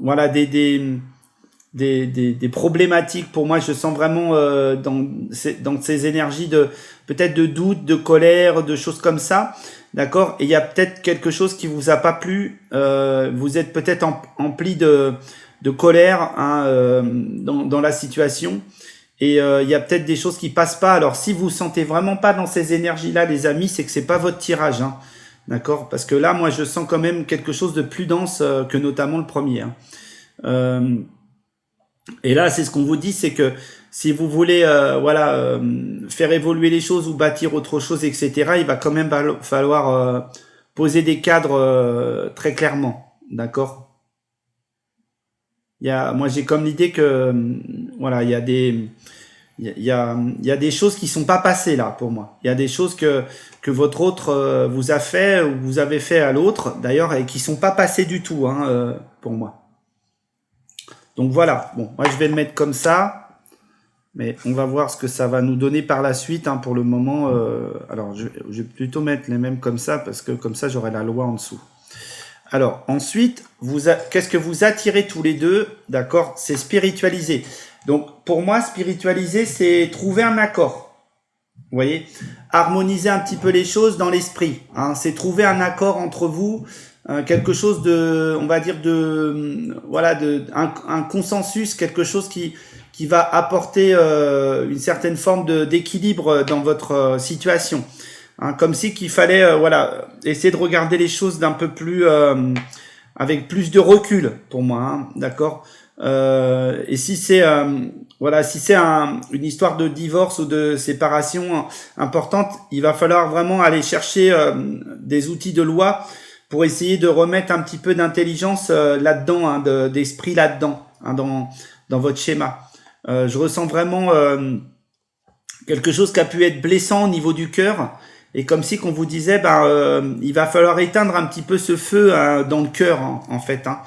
voilà, des problématiques. Pour moi, je sens vraiment dans ces énergies peut-être de doute, de colère, de choses comme ça. D'accord. Et il y a peut-être quelque chose qui vous a pas plu. Vous êtes peut-être empli de colère hein, dans la situation. Et il y a peut-être des choses qui passent pas. Alors si vous sentez vraiment pas dans ces énergies-là, les amis, c'est que c'est pas votre tirage, hein. D'accord? Parce que là, moi, je sens quand même quelque chose de plus dense que notamment le premier. Hein. Et là, c'est ce qu'on vous dit, c'est que si vous voulez, faire évoluer les choses ou bâtir autre chose, etc., il va quand même falloir poser des cadres très clairement. D'accord? Moi, j'ai comme l'idée que, voilà, il y a des choses qui sont pas passées là pour moi. Il y a des choses que votre autre vous a fait ou vous avez fait à l'autre d'ailleurs et qui sont pas passées du tout hein, pour moi. Donc voilà. Bon, moi je vais le mettre comme ça, mais on va voir ce que ça va nous donner par la suite. Hein, pour le moment, alors je vais plutôt mettre les mêmes comme ça parce que comme ça j'aurai la loi en dessous. Alors ensuite, qu'est-ce que vous attirez tous les deux? D'accord, c'est spiritualiser. Donc pour moi, spiritualiser, c'est trouver un accord. Vous voyez, harmoniser un petit peu les choses dans l'esprit. Hein, c'est trouver un accord entre vous, quelque chose de, on va dire un consensus, quelque chose qui va apporter une certaine forme d'équilibre dans votre situation. Hein, comme si qu'il fallait essayer de regarder les choses d'un peu plus avec plus de recul pour moi, hein, d'accord. Et si c'est une histoire de divorce ou de séparation importante, il va falloir vraiment aller chercher des outils de loi pour essayer de remettre un petit peu d'intelligence là-dedans, hein, d'esprit là-dedans, hein, dans votre schéma. Je ressens vraiment quelque chose qui a pu être blessant au niveau du cœur. Et comme si qu'on vous disait, il va falloir éteindre un petit peu ce feu hein, dans le cœur, hein, en fait. Hein.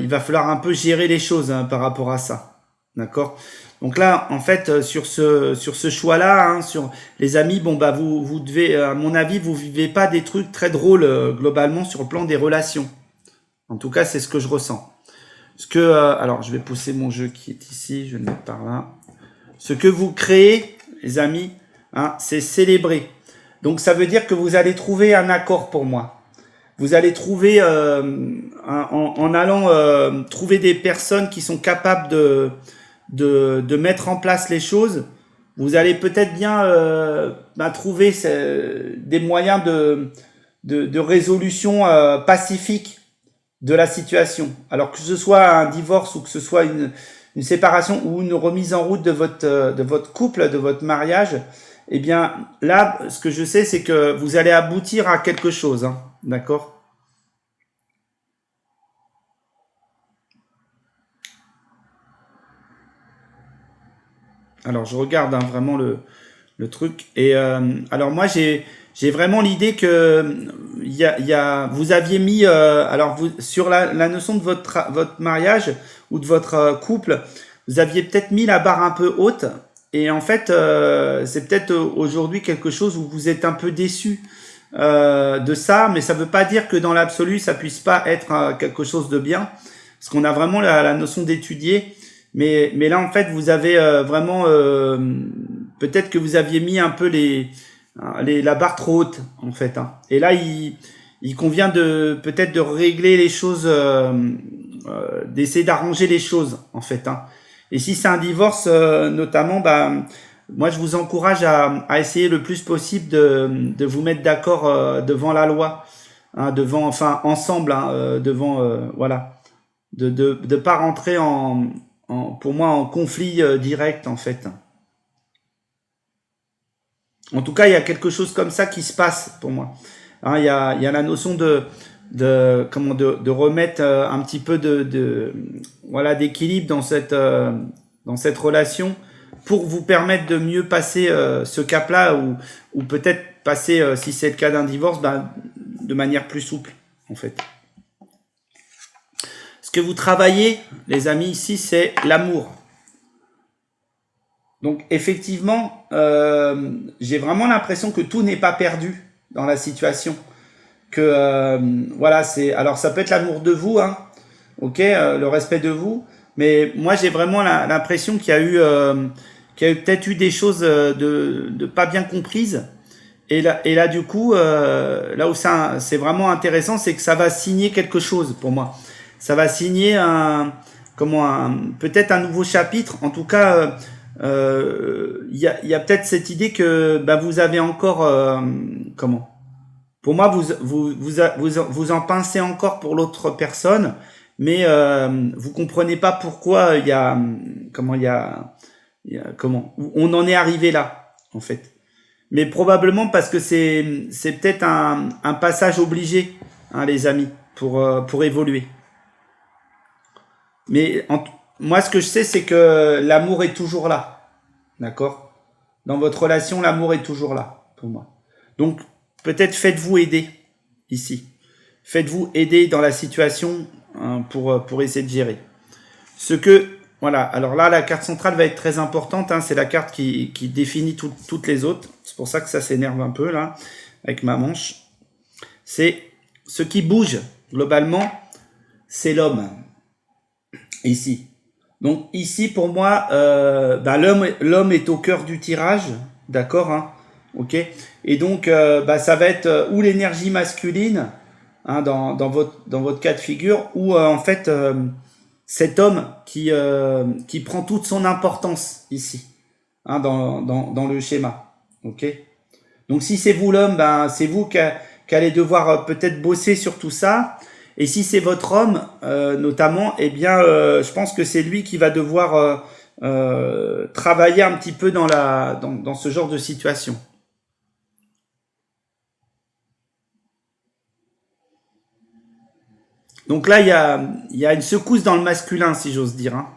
Il va falloir un peu gérer les choses hein, par rapport à ça, d'accord. Donc là, en fait, sur ce choix-là, hein, sur les amis, vous devez, à mon avis, vous vivez pas des trucs très drôles globalement sur le plan des relations. En tout cas, c'est ce que je ressens. Alors, je vais pousser mon jeu qui est ici, je vais le mettre par là. Ce que vous créez, les amis, hein, c'est célébrer. Donc ça veut dire que vous allez trouver un accord pour moi. vous allez trouver, en allant trouver des personnes qui sont capables de mettre en place les choses, vous allez peut-être bien trouver des moyens de résolution pacifique de la situation. Alors que ce soit un divorce ou que ce soit une séparation ou une remise en route de votre couple, de votre mariage, eh bien là, ce que je sais, c'est que vous allez aboutir à quelque chose, hein, d'accord? Alors je regarde, hein, vraiment le truc. Et alors moi j'ai vraiment l'idée que vous aviez mis alors vous sur la notion de votre mariage ou de votre couple, vous aviez peut-être mis la barre un peu haute. Et en fait, c'est peut-être aujourd'hui quelque chose où vous êtes un peu déçu de ça, mais ça veut pas dire que dans l'absolu ça puisse pas être quelque chose de bien, parce qu'on a vraiment la notion d'étudier. Mais là, en fait, vous avez vraiment peut-être que vous aviez mis un peu la barre trop haute, en fait, hein. Et là, il convient de peut-être de régler les choses, d'essayer d'arranger les choses, en fait, hein. Et si c'est un divorce, notamment, bah, moi, je vous encourage à essayer le plus possible de vous mettre d'accord devant la loi, hein, devant, enfin, ensemble, hein, devant, voilà, de pas rentrer pour moi en conflit direct en fait. En tout cas, il y a quelque chose comme ça qui se passe pour moi. Hein, il y a la notion de remettre un petit peu voilà d'équilibre dans cette relation pour vous permettre de mieux passer ce cap-là ou peut-être passer si c'est le cas d'un divorce, ben, de manière plus souple en fait. Ce que vous travaillez, les amis, ici, c'est l'amour. Donc effectivement, j'ai vraiment l'impression que tout n'est pas perdu dans la situation. Que voilà, c'est alors ça peut être l'amour de vous, hein, ok, le respect de vous, mais moi j'ai vraiment l'impression qu'il y a eu peut-être eu des choses de pas bien comprises. Et là du coup, là où ça c'est vraiment intéressant, c'est que ça va signer quelque chose pour moi. Ça va signer peut-être un nouveau chapitre. En tout cas, il y a peut-être cette idée que bah, vous avez encore pour moi vous en pincez encore pour l'autre personne, mais vous comprenez pas pourquoi comment on en est arrivé là en fait. Mais probablement parce que c'est peut-être un passage obligé, hein, les amis, pour évoluer. Mais moi, ce que je sais, c'est que l'amour est toujours là. D'accord? Dans votre relation, l'amour est toujours là, pour moi. Donc, peut-être faites-vous aider ici. Faites-vous aider dans la situation, hein, pour essayer de gérer. Voilà. Alors là, la carte centrale va être très importante, hein. C'est la carte qui définit toutes les autres. C'est pour ça que ça s'énerve un peu, là, avec ma manche. C'est ce qui bouge, globalement, c'est l'homme. Ici. Donc ici pour moi, bah, l'homme est au cœur du tirage, d'accord, hein, ok. Et donc bah, ça va être ou l'énergie masculine, hein, dans votre cas de figure, ou en fait cet homme qui prend toute son importance ici, hein, dans le schéma, ok. Donc si c'est vous l'homme, ben c'est vous qui allez devoir peut-être bosser sur tout ça. Et si c'est votre homme, notamment, eh bien, je pense que c'est lui qui va devoir travailler un petit peu dans ce genre de situation. Donc là, il y a une secousse dans le masculin, si j'ose dire, hein.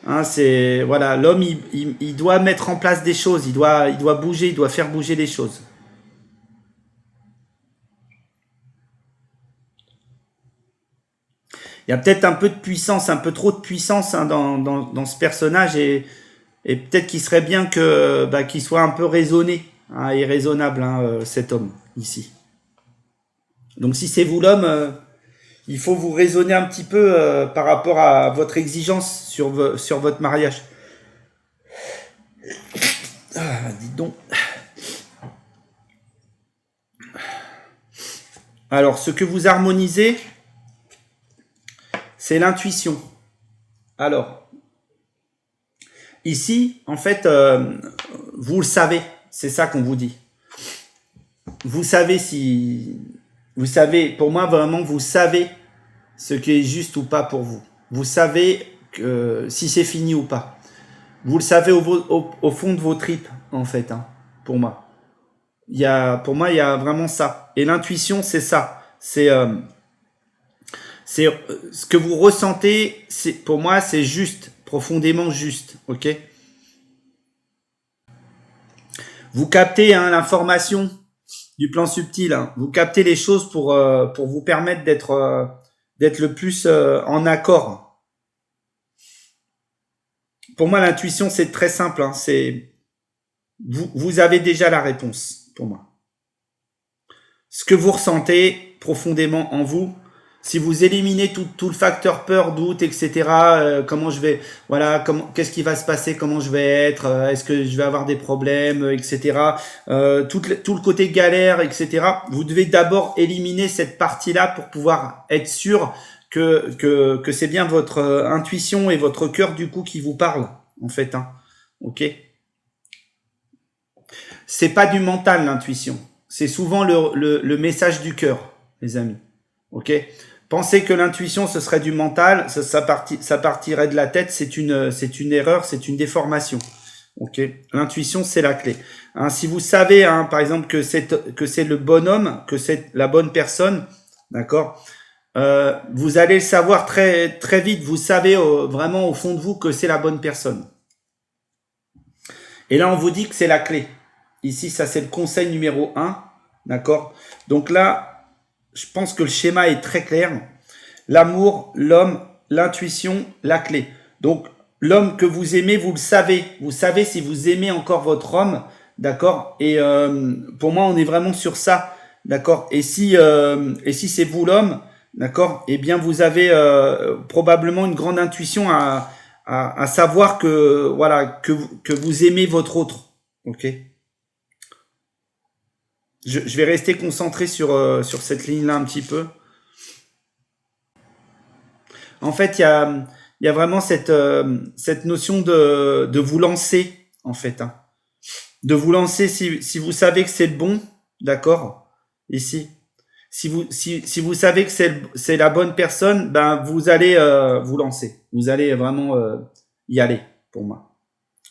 Hein, c'est voilà, l'homme, il doit mettre en place des choses, il doit bouger, il doit faire bouger les choses. Il y a peut-être un peu de puissance, un peu trop de puissance, hein, dans ce personnage et peut-être qu'il serait bien que bah, qu'il soit un peu raisonné, hein, et raisonnable, hein, cet homme ici. Donc si c'est vous l'homme, il faut vous raisonner un petit peu par rapport à votre exigence sur votre mariage. Ah, dites donc. Alors, ce que vous harmonisez, c'est l'intuition. Alors, ici, en fait, vous le savez. C'est ça qu'on vous dit. Vous savez si... Vous savez, pour moi, vraiment, vous savez ce qui est juste ou pas pour vous. Vous savez si c'est fini ou pas. Vous le savez au fond de vos tripes, en fait, hein, pour moi. Pour moi, il y a vraiment ça. Et l'intuition, c'est ça. C'est ce que vous ressentez. Pour moi, c'est juste, profondément juste. Ok. Vous captez hein, l'information du plan subtil. Hein. Vous captez les choses pour vous permettre d'être le plus en accord. Pour moi, l'intuition, c'est très simple. Hein. Vous avez déjà la réponse, pour moi. Ce que vous ressentez profondément en vous, si vous éliminez tout le facteur peur, doute, etc., comment je vais, voilà, qu'est-ce qui va se passer, comment je vais être, est-ce que je vais avoir des problèmes, etc., tout le côté galère, etc., vous devez d'abord éliminer cette partie-là pour pouvoir être sûr que c'est bien votre intuition et votre cœur, du coup, qui vous parle, en fait, hein. Ok? C'est pas du mental, l'intuition. C'est souvent le message du cœur, les amis. Ok? Penser que l'intuition ce serait du mental, ça partirait de la tête, c'est une erreur, c'est une déformation. Ok? L'intuition c'est la clé. Hein, si vous savez, hein, par exemple que c'est le bon homme, que c'est la bonne personne, d'accord? Vous allez le savoir très très vite. Vous savez vraiment au fond de vous que c'est la bonne personne. Et là on vous dit que c'est la clé. Ici, ça c'est le conseil numéro 1, d'accord? Donc là, je pense que le schéma est très clair. L'amour, l'homme, l'intuition, la clé. Donc, l'homme que vous aimez, vous le savez. Vous savez si vous aimez encore votre homme, d'accord? Et pour moi, on est vraiment sur ça, d'accord? Et si c'est vous l'homme, d'accord? Eh bien, vous avez probablement une grande intuition à savoir que voilà que vous aimez votre autre, ok? Je vais rester concentré sur cette ligne-là un petit peu. En fait, il y a vraiment cette notion de vous lancer, en fait. Hein. De vous lancer si vous savez que c'est le bon, d'accord, ici. Si vous savez que c'est la bonne personne, ben vous allez vous lancer. Vous allez vraiment y aller, pour moi.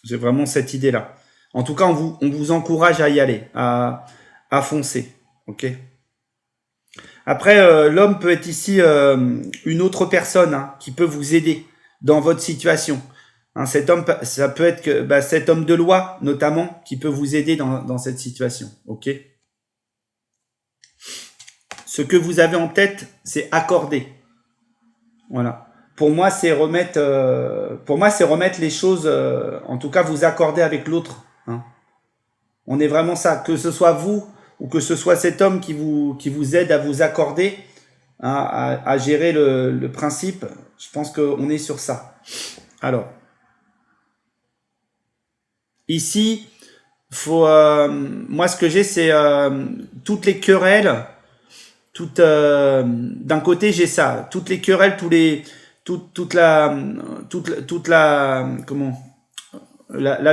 J'ai vraiment cette idée-là. En tout cas, on vous encourage à y aller, à foncer, ok. Après, l'homme peut être ici une autre personne hein, qui peut vous aider dans votre situation. Hein, cet homme, ça peut être cet homme de loi notamment qui peut vous aider dans cette situation, ok. Ce que vous avez en tête, c'est accorder. Voilà. Pour moi, c'est remettre les choses, en tout cas, vous accorder avec l'autre. Hein. On est vraiment ça, que ce soit vous ou que ce soit cet homme qui vous aide à vous accorder, hein, à gérer le principe. Je pense qu'on est sur ça. Alors, ici, moi, ce que j'ai, c'est toutes les querelles. D'un côté, j'ai ça. Toutes les querelles, toute la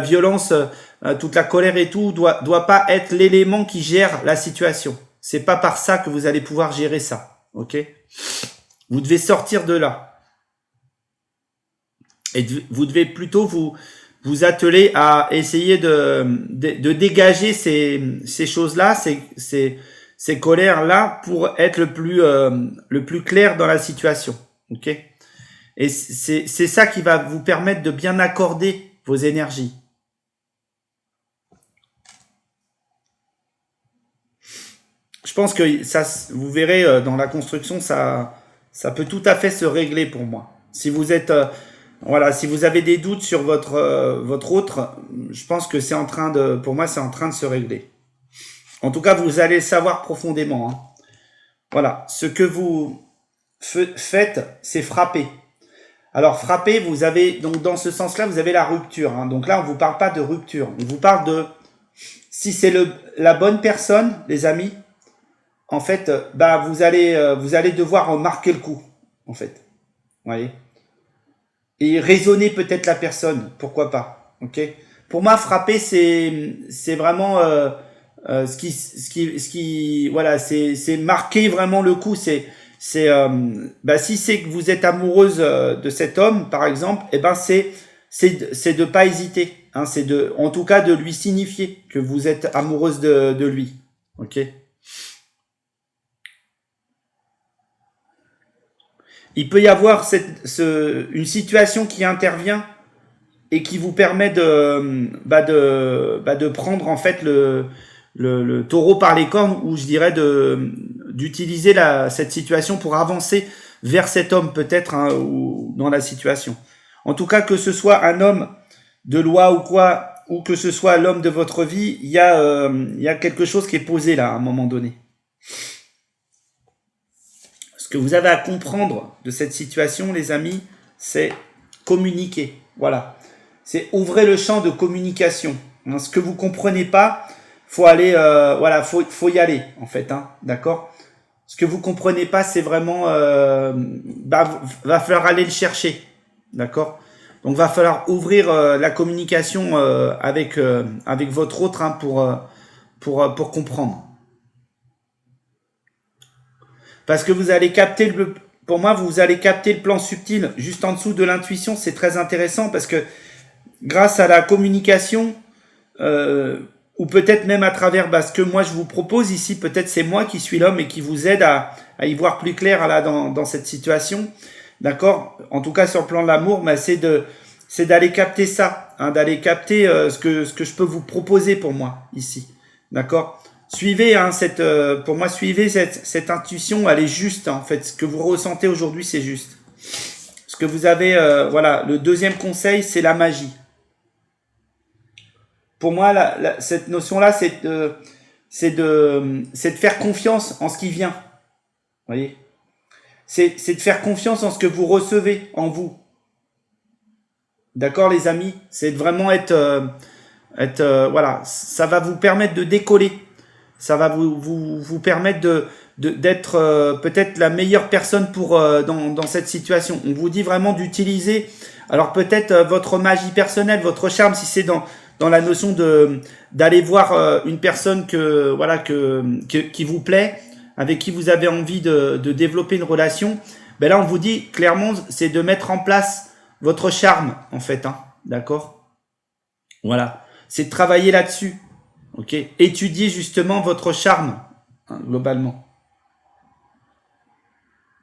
violence, toute la colère et tout doit pas être l'élément qui gère la situation. C'est pas par ça que vous allez pouvoir gérer ça, ok? Vous devez sortir de là et vous devez plutôt vous atteler à essayer de dégager ces choses-là, ces colères-là pour être le plus clair dans la situation, ok? Et c'est ça qui va vous permettre de bien accorder vos énergies. Je pense que ça, vous verrez dans la construction, ça peut tout à fait se régler pour moi. Si vous êtes, voilà, si vous avez des doutes sur votre autre, je pense que pour moi, c'est en train de se régler. En tout cas, vous allez le savoir profondément. Hein. Voilà, ce que vous faites, c'est frapper. Alors frapper, vous avez donc dans ce sens-là, vous avez la rupture. Hein. Donc là, on vous parle pas de rupture, on vous parle de si c'est la bonne personne, les amis. en fait, vous allez devoir marquer le coup, en fait. Vous voyez? Et raisonner peut-être la personne, pourquoi pas. Ok. Pour moi, frapper, c'est vraiment voilà, c'est marquer vraiment le coup. Si c'est que vous êtes amoureuse de cet homme, par exemple, eh ben c'est de pas hésiter. Hein, c'est de, en tout cas, de lui signifier que vous êtes amoureuse de lui. Ok. Il peut y avoir une situation qui intervient et qui vous permet de prendre en fait le taureau par les cornes, ou je dirais d'utiliser cette situation pour avancer vers cet homme peut-être, hein, ou dans la situation. En tout cas, que ce soit un homme de loi ou quoi, ou que ce soit l'homme de votre vie, il y a quelque chose qui est posé là à un moment donné. Ce que vous avez à comprendre de cette situation, les amis, c'est communiquer. Voilà. C'est ouvrez le champ de communication. Ce que vous comprenez pas, faut aller, faut y aller en fait, hein, d'accord. Ce que vous comprenez pas, c'est vraiment, va falloir aller le chercher, d'accord. Donc va falloir ouvrir la communication avec votre autre, hein, pour comprendre. Parce que vous allez capter pour moi, vous allez capter le plan subtil juste en dessous de l'intuition. C'est très intéressant parce que grâce à la communication, ou peut-être même à travers ce que moi je vous propose ici, peut-être c'est moi qui suis l'homme et qui vous aide à y voir plus clair là dans cette situation, d'accord. En tout cas sur le plan de l'amour, c'est d'aller capter ça, hein, d'aller capter ce que je peux vous proposer pour moi ici, d'accord. Suivez, hein, pour moi, suivez cette intuition, elle est juste, hein, en fait. Ce que vous ressentez aujourd'hui, c'est juste. Ce que vous avez, voilà. Le deuxième conseil, c'est la magie. Pour moi, cette notion-là, c'est de faire confiance en ce qui vient. Vous voyez, c'est de faire confiance en ce que vous recevez en vous. D'accord, les amis. C'est de vraiment voilà. Ça va vous permettre de décoller. Ça va vous permettre d'être peut-être la meilleure personne dans cette situation. On vous dit vraiment d'utiliser, alors peut-être votre magie personnelle, votre charme, si c'est dans la notion d'aller voir une personne qui vous plaît, avec qui vous avez envie de développer une relation. Ben là, on vous dit clairement, c'est de mettre en place votre charme, en fait, hein, d'accord. Voilà, c'est de travailler là-dessus. Ok, étudiez justement votre charme, hein, globalement.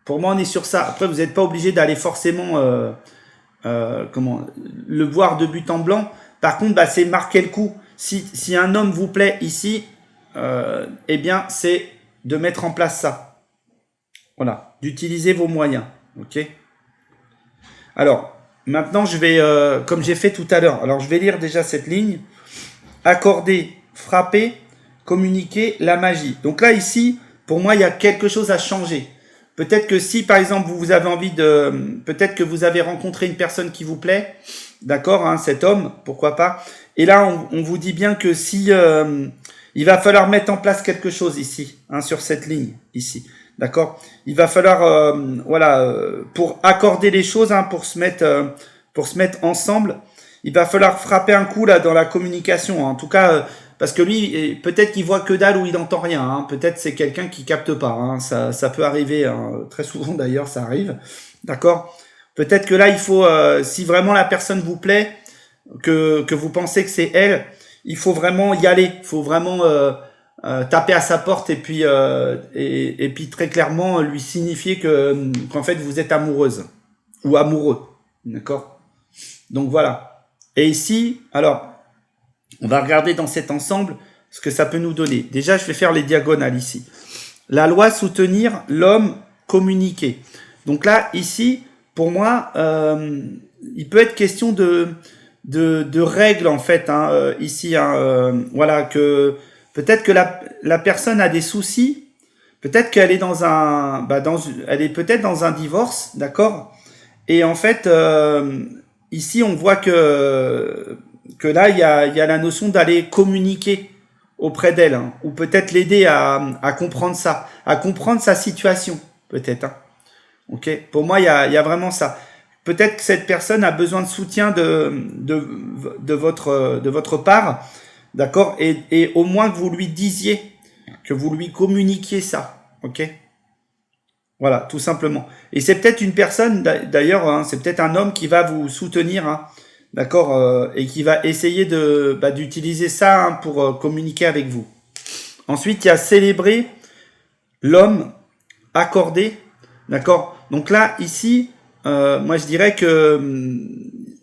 Pour moi, on est sur ça. Après, vous n'êtes pas obligé d'aller forcément le voir de but en blanc. Par contre, c'est marquer le coup. Si un homme vous plaît ici, eh bien, c'est de mettre en place ça. Voilà, d'utiliser vos moyens. Ok. Alors, maintenant, je vais, comme j'ai fait tout à l'heure, alors je vais lire déjà cette ligne. Accorder, frapper, communiquer, la magie. Donc là, ici, pour moi, il y a quelque chose à changer. Peut-être que si, par exemple, vous avez envie peut-être que vous avez rencontré une personne qui vous plaît, d'accord, hein, cet homme, pourquoi pas. Et là, on vous dit bien que si, il va falloir mettre en place quelque chose ici, hein, sur cette ligne, ici, d'accord. Il va falloir, pour accorder les choses, hein, pour se mettre ensemble. Il va falloir frapper un coup là dans la communication, hein. En tout cas, parce que lui, peut-être qu'il voit que dalle ou il n'entend rien, hein. Peut-être c'est quelqu'un qui capte pas, hein. Ça peut arriver, hein. Très souvent d'ailleurs, ça arrive. D'accord. Peut-être que là, il faut, si vraiment la personne vous plaît, que vous pensez que c'est elle, il faut vraiment y aller. Il faut vraiment taper à sa porte et puis très clairement lui signifier qu'en fait vous êtes amoureuse ou amoureux. D'accord. Donc voilà. Et ici, alors, on va regarder dans cet ensemble ce que ça peut nous donner. Déjà, je vais faire les diagonales ici. La loi soutenir, l'homme communiquer. Donc là, ici, pour moi, il peut être question de règles en fait, hein, ici, hein, voilà, que peut-être que la personne a des soucis, peut-être qu'elle est elle est peut-être dans un divorce, d'accord. Et en fait, ici, on voit que là, il y a la notion d'aller communiquer auprès d'elle, hein, ou peut-être l'aider à comprendre ça, à comprendre sa situation, peut-être. Hein. Ok. Pour moi, il y a vraiment ça. Peut-être que cette personne a besoin de soutien de votre part, d'accord, et au moins que vous lui disiez, que vous lui communiquiez ça, ok. Voilà, tout simplement. Et c'est peut-être une personne, d'ailleurs, hein, c'est peut-être un homme qui va vous soutenir, hein, d'accord, et qui va essayer d'utiliser ça, hein, pour communiquer avec vous. Ensuite, il y a célébrer l'homme accordé, d'accord. Donc là, ici, moi je dirais que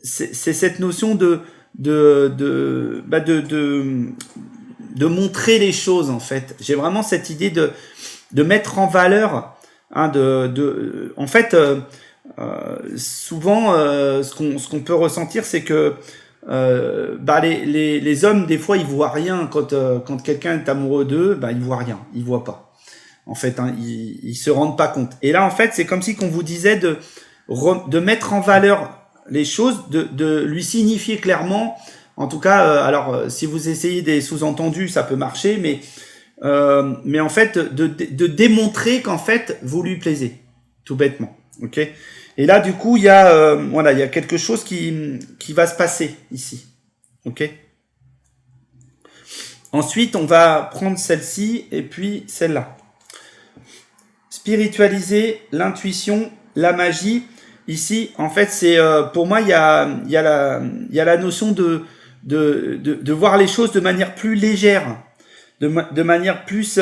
c'est cette notion de montrer les choses en fait. J'ai vraiment cette idée de mettre en valeur, hein, en fait, souvent, ce qu'on peut ressentir, c'est que les hommes, des fois, ils voient rien quand quelqu'un est amoureux d'eux, bah, ils voient rien, ils voient pas. En fait, hein, ils se rendent pas compte. Et là, en fait, c'est comme si qu'on vous disait de mettre en valeur les choses, de lui signifier clairement. En tout cas, si vous essayez des sous-entendus, ça peut marcher, mais en fait, de démontrer qu'en fait, vous lui plaisez, tout bêtement. Ok. Et là, du coup, voilà, il y a quelque chose qui va se passer ici. Ok. Ensuite, on va prendre celle-ci et puis celle-là. Spiritualiser l'intuition, la magie. Ici, en fait, c'est pour moi, il y a la notion de voir les choses de manière plus légère, de manière plus.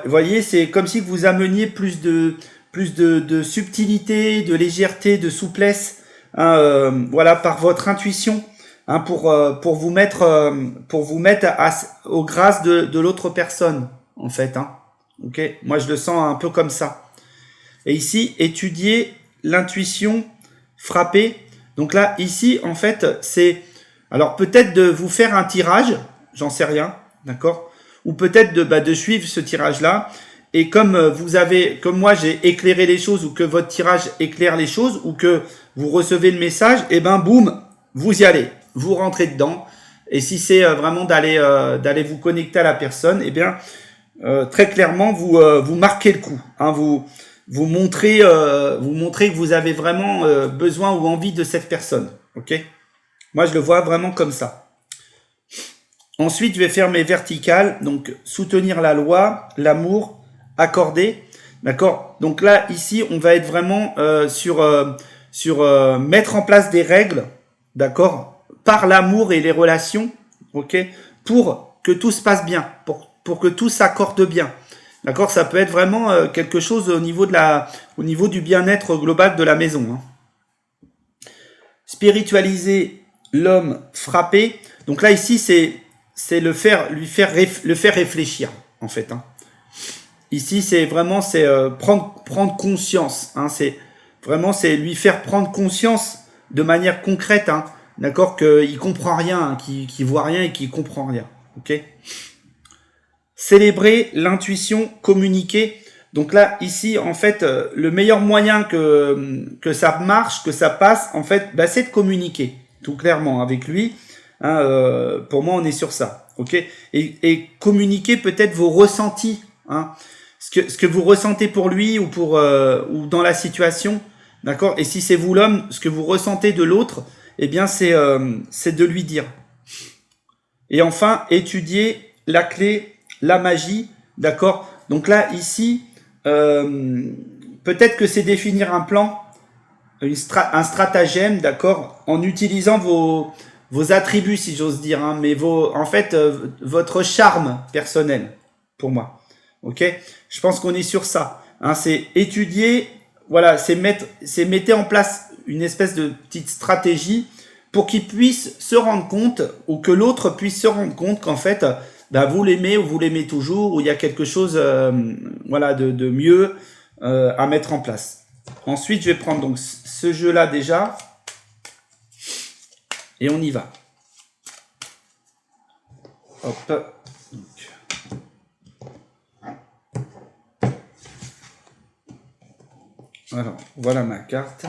Voyez, c'est comme si vous ameniez plus de subtilité, de légèreté, de souplesse, hein, voilà, par votre intuition, hein, pour vous mettre aux grâces de l'autre personne, en fait. Hein. Ok, moi je le sens un peu comme ça. Et ici, étudier l'intuition, frapper. Donc là, ici, en fait, c'est alors peut-être de vous faire un tirage, j'en sais rien, d'accord, ou peut-être de suivre ce tirage-là. Et comme moi j'ai éclairé les choses, ou que votre tirage éclaire les choses, ou que vous recevez le message, et ben boum, vous y allez, vous rentrez dedans. Et si c'est vraiment d'aller vous connecter à la personne, eh bien très clairement, vous marquez le coup. Hein, vous montrez que vous avez vraiment besoin ou envie de cette personne. Ok. Moi, je le vois vraiment comme ça. Ensuite, je vais faire mes verticales. Donc, soutenir la loi, l'amour, accorder. D'accord. Donc là, ici, on va être vraiment sur mettre en place des règles. D'accord. Par l'amour et les relations. Ok. Pour que tout se passe bien. Pour que tout s'accorde bien. D'accord, ça peut être vraiment quelque chose au niveau du bien-être global de la maison. Hein. Spiritualiser l'homme frappé. Donc là ici c'est le faire réfléchir en fait. Hein. Ici c'est prendre conscience. Hein. C'est lui faire prendre conscience de manière concrète. Hein. D'accord, qu'il comprend rien, hein, qu'il voit rien et qu'il comprend rien. Ok. Célébrer l'intuition, communiquer. Donc là, ici, en fait, le meilleur moyen que ça marche, que ça passe, en fait, bah, c'est de communiquer, tout clairement, avec lui. Hein, pour moi, on est sur ça, ok. Et communiquer peut-être vos ressentis, hein, ce que vous ressentez pour lui ou dans la situation, d'accord. Et si c'est vous l'homme, ce que vous ressentez de l'autre, eh bien, c'est de lui dire. Et enfin, étudier la clé, la magie, d'accord. Donc là, ici, peut-être que c'est définir un plan, un stratagème, d'accord, en utilisant vos attributs, si j'ose dire, hein, mais en fait, votre charme personnel, pour moi. Ok. Je pense qu'on est sur ça. Hein, c'est étudier, voilà, c'est mettre en place une espèce de petite stratégie pour qu'il puisse se rendre compte, ou que l'autre puisse se rendre compte qu'en fait, bah, vous l'aimez ou vous l'aimez toujours, ou il y a quelque chose voilà, de mieux à mettre en place. Ensuite, je vais prendre donc ce jeu-là déjà, et on y va. Hop. Alors, voilà ma carte.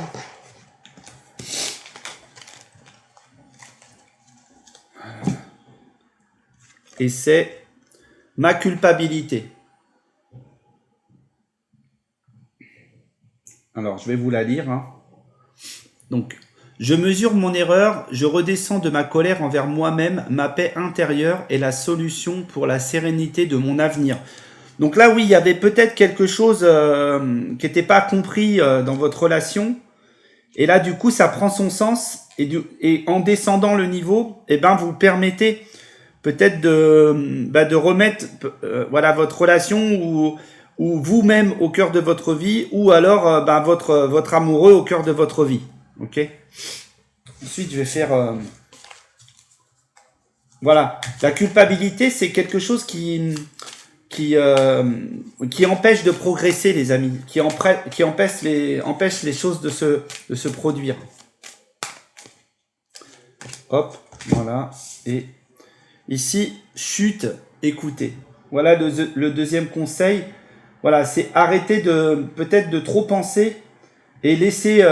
et c'est ma culpabilité. Alors, je vais vous la lire, hein. Donc, je mesure mon erreur, je redescends de ma colère envers moi-même, ma paix intérieure est la solution pour la sérénité de mon avenir. Donc là, oui, il y avait peut-être quelque chose qui n'était pas compris dans votre relation. Et là, du coup, ça prend son sens. Et en descendant le niveau, eh ben, vous permettez peut-être de remettre voilà, votre relation ou vous-même au cœur de votre vie, ou alors votre amoureux au cœur de votre vie. Ok. Ensuite, je vais faire voilà. La culpabilité, c'est quelque chose qui empêche de progresser, les amis, qui empêche les choses de se produire. Hop, voilà. Et ici, chute, écoutez. Voilà le deuxième conseil. Voilà, c'est arrêter peut-être de trop penser et laisser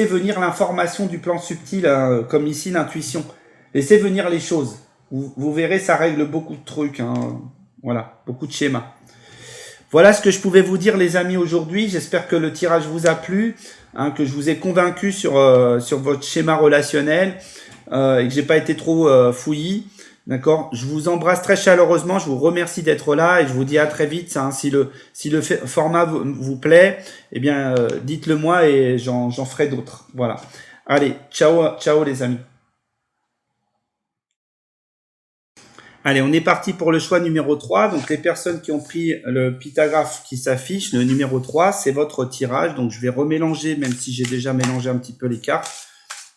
venir l'information du plan subtil, hein, comme ici l'intuition. Laissez venir les choses. Vous verrez, ça règle beaucoup de trucs, hein. Voilà, beaucoup de schémas. Voilà ce que je pouvais vous dire, les amis, aujourd'hui. J'espère que le tirage vous a plu, hein, que je vous ai convaincu sur votre schéma relationnel et que j'ai pas été trop fouillis. D'accord. Je vous embrasse très chaleureusement. Je vous remercie d'être là et je vous dis à très vite. Hein, si le format vous plaît, eh bien, dites-le moi et j'en ferai d'autres. Voilà. Allez, ciao, ciao les amis. Allez, on est parti pour le choix numéro 3. Donc, les personnes qui ont pris le pictographe qui s'affiche, le numéro 3, c'est votre tirage. Donc, je vais remélanger, même si j'ai déjà mélangé un petit peu les cartes.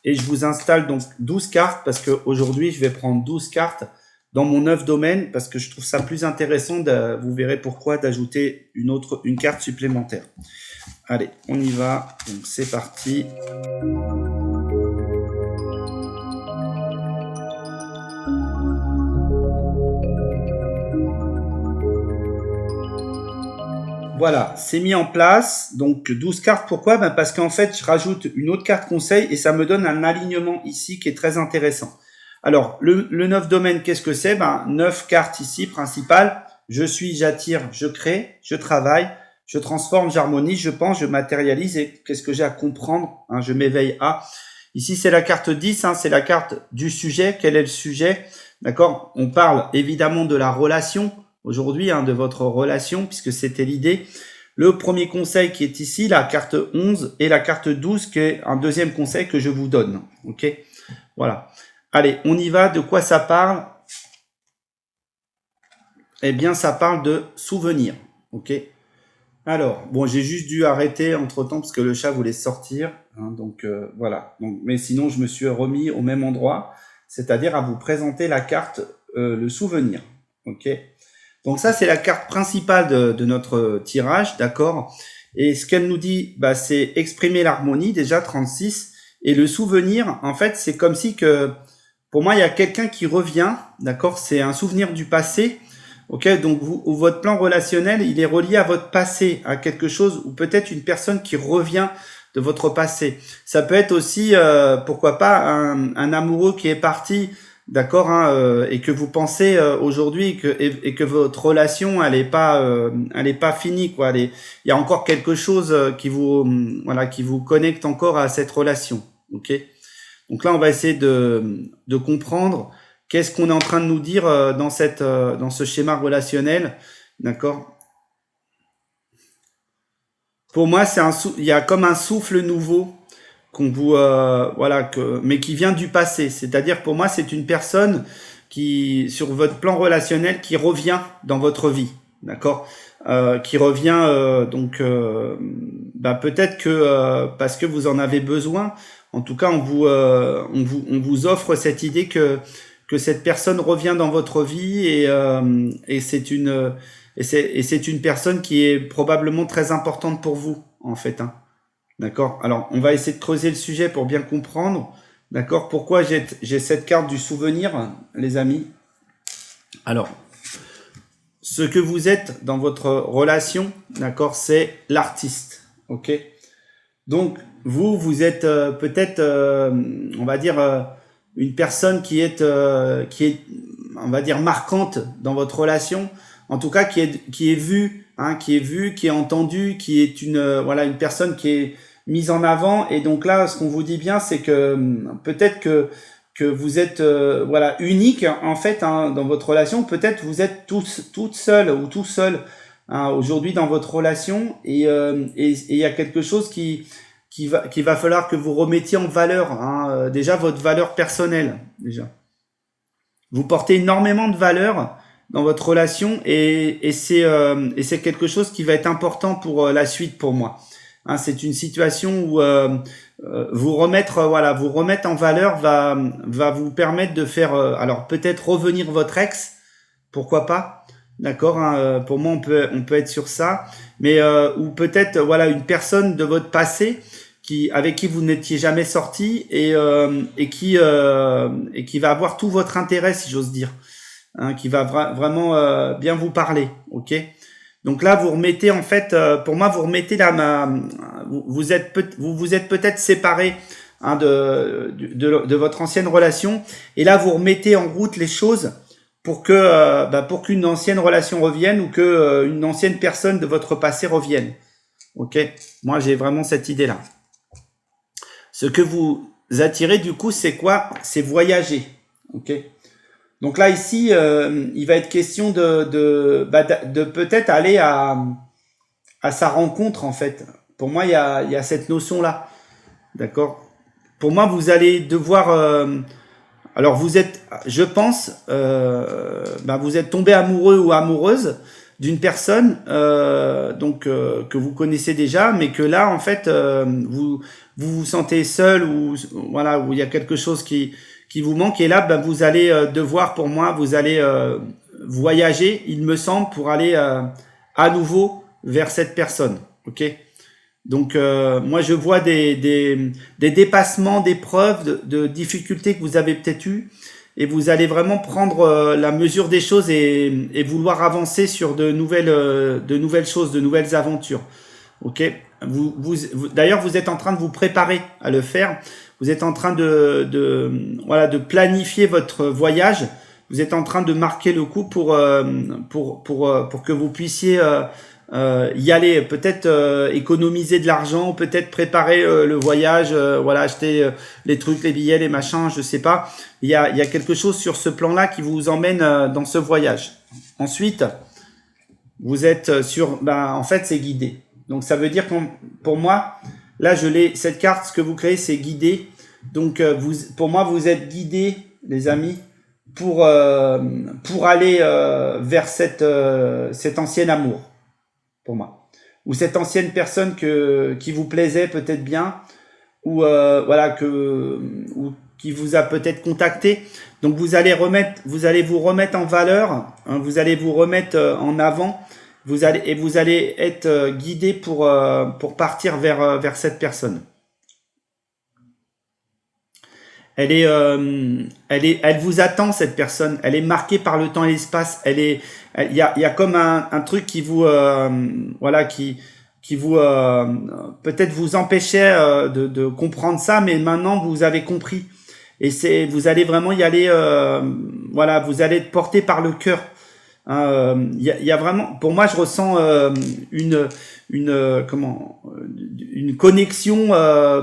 Et je vous installe donc 12 cartes parce qu'aujourd'hui, je vais prendre 12 cartes dans mon 9 domaines parce que je trouve ça plus intéressant, vous verrez pourquoi, d'ajouter une carte supplémentaire. Allez, on y va. Donc, c'est parti. Voilà, c'est mis en place. Donc 12 cartes, pourquoi? Parce qu'en fait, je rajoute une autre carte conseil et ça me donne un alignement ici qui est très intéressant. Alors, le 9 domaine, qu'est-ce que c'est? 9 cartes ici, principales. Je suis, j'attire, je crée, je travaille, je transforme, j'harmonise, je pense, je matérialise et qu'est-ce que j'ai à comprendre, hein, je m'éveille à. Ici, c'est la carte 10, hein, c'est la carte du sujet. Quel est le sujet? D'accord? On parle évidemment de la relation aujourd'hui, hein, de votre relation, puisque c'était l'idée. Le premier conseil qui est ici, la carte 11 et la carte 12, qui est un deuxième conseil que je vous donne. Ok, voilà. Allez, on y va. De quoi ça parle? Eh bien, ça parle de souvenirs. Ok. Alors, bon, j'ai juste dû arrêter entre-temps parce que le chat voulait sortir. Hein, donc, voilà. Donc, mais sinon, je me suis remis au même endroit, c'est-à-dire à vous présenter la carte, le souvenir. Ok. Donc ça, c'est la carte principale de notre tirage, d'accord? Et ce qu'elle nous dit, c'est exprimer l'harmonie, déjà 36. Et le souvenir, en fait, c'est comme si que, pour moi, il y a quelqu'un qui revient, d'accord? C'est un souvenir du passé, ok? Donc votre plan relationnel, il est relié à votre passé, à quelque chose, ou peut-être une personne qui revient de votre passé. Ça peut être aussi, pourquoi pas, un amoureux qui est parti, d'accord, hein, et que vous pensez aujourd'hui et que votre relation elle est pas finie, quoi. Il y a encore quelque chose qui vous connecte encore à cette relation. Ok. Donc là, on va essayer de comprendre qu'est-ce qu'on est en train de nous dire dans ce schéma relationnel, d'accord. Pour moi, il y a comme un souffle nouveau qu'on vous mais qui vient du passé. C'est-à-dire pour moi, c'est une personne qui sur votre plan relationnel qui revient dans votre vie, d'accord, qui revient peut-être que parce que vous en avez besoin. En tout cas, on vous offre cette idée que cette personne revient dans votre vie et c'est une personne qui est probablement très importante pour vous en fait, hein. D'accord. Alors, on va essayer de creuser le sujet pour bien comprendre. D'accord. Pourquoi j'ai cette carte du souvenir, les amis? Alors, ce que vous êtes dans votre relation, d'accord, c'est l'artiste. Ok. Donc, vous êtes peut-être, on va dire, une personne qui est on va dire, marquante dans votre relation, en tout cas qui est vue, hein, qui est entendue, qui est voilà, une personne qui est mise en avant. Et donc là, ce qu'on vous dit bien, c'est que peut-être que vous êtes voilà, unique en fait, hein, dans votre relation. Peut-être vous êtes toute seule ou tout seul, hein, aujourd'hui dans votre relation, et il y a quelque chose qui va falloir que vous remettiez en valeur, hein, déjà votre valeur personnelle déjà. Vous portez énormément de valeur dans votre relation, et c'est quelque chose qui va être important pour la suite pour moi. Hein, c'est une situation où vous remettre voilà, vous remettre en valeur va vous permettre de faire alors peut-être revenir votre ex, pourquoi pas, d'accord, hein, pour moi on peut être sur ça, mais ou peut-être voilà, une personne de votre passé avec qui vous n'étiez jamais sorti, et qui va avoir tout votre intérêt, si j'ose dire, hein, qui va vraiment bien vous parler, ok. Donc là, vous remettez en fait, pour moi, vous remettez vous êtes peut-être séparés, hein, de votre ancienne relation, et là vous remettez en route les choses pour pour qu'une ancienne relation revienne, ou que une ancienne personne de votre passé revienne. Ok, moi j'ai vraiment cette idée là. Ce que vous attirez du coup, c'est quoi? C'est voyager. Ok. Donc là ici, il va être question de peut-être aller à sa rencontre en fait. Pour moi, il y a cette notion là, d'accord. Pour moi, vous allez devoir. Alors vous êtes, je pense, vous êtes tombé amoureux ou amoureuse d'une personne, donc que vous connaissez déjà, mais que là en fait vous sentez seul, ou voilà, où il y a quelque chose qui vous manque, et là vous allez devoir, pour moi, vous allez voyager, il me semble, pour aller à nouveau vers cette personne, ok. Donc moi je vois des dépassements, d'épreuves, de difficultés que vous avez peut-être eu, et vous allez vraiment prendre la mesure des choses, et vouloir avancer sur de nouvelles choses, de nouvelles aventures. Ok. D'ailleurs, vous êtes en train de vous préparer à le faire. Vous êtes en train voilà, de planifier votre voyage. Vous êtes en train de marquer le coup pour que vous puissiez y aller. Peut-être économiser de l'argent, peut-être préparer le voyage, voilà, acheter les trucs, les billets, les machins, je sais pas. Il y a quelque chose sur ce plan-là qui vous emmène dans ce voyage. Ensuite, vous êtes en fait, c'est guidé. Donc ça veut dire que pour moi, là cette carte, ce que vous créez, c'est guidé. Donc pour moi, vous êtes guidés, les amis, pour aller vers cet ancien amour, pour moi, ou cette ancienne personne qui vous plaisait peut-être bien, ou voilà, ou qui vous a peut-être contacté. Donc vous allez vous remettre en valeur, hein, vous allez vous remettre en avant. Vous allez être guidé pour partir vers cette personne. Elle vous attend, cette personne. Elle est marquée par le temps et l'espace. Il y a comme un truc qui vous voilà, qui vous peut-être vous empêchait de comprendre ça, mais maintenant vous avez compris. Et vous allez vraiment y aller. Voilà, vous allez être porté par le cœur. Il y a vraiment, pour moi, je ressens une connexion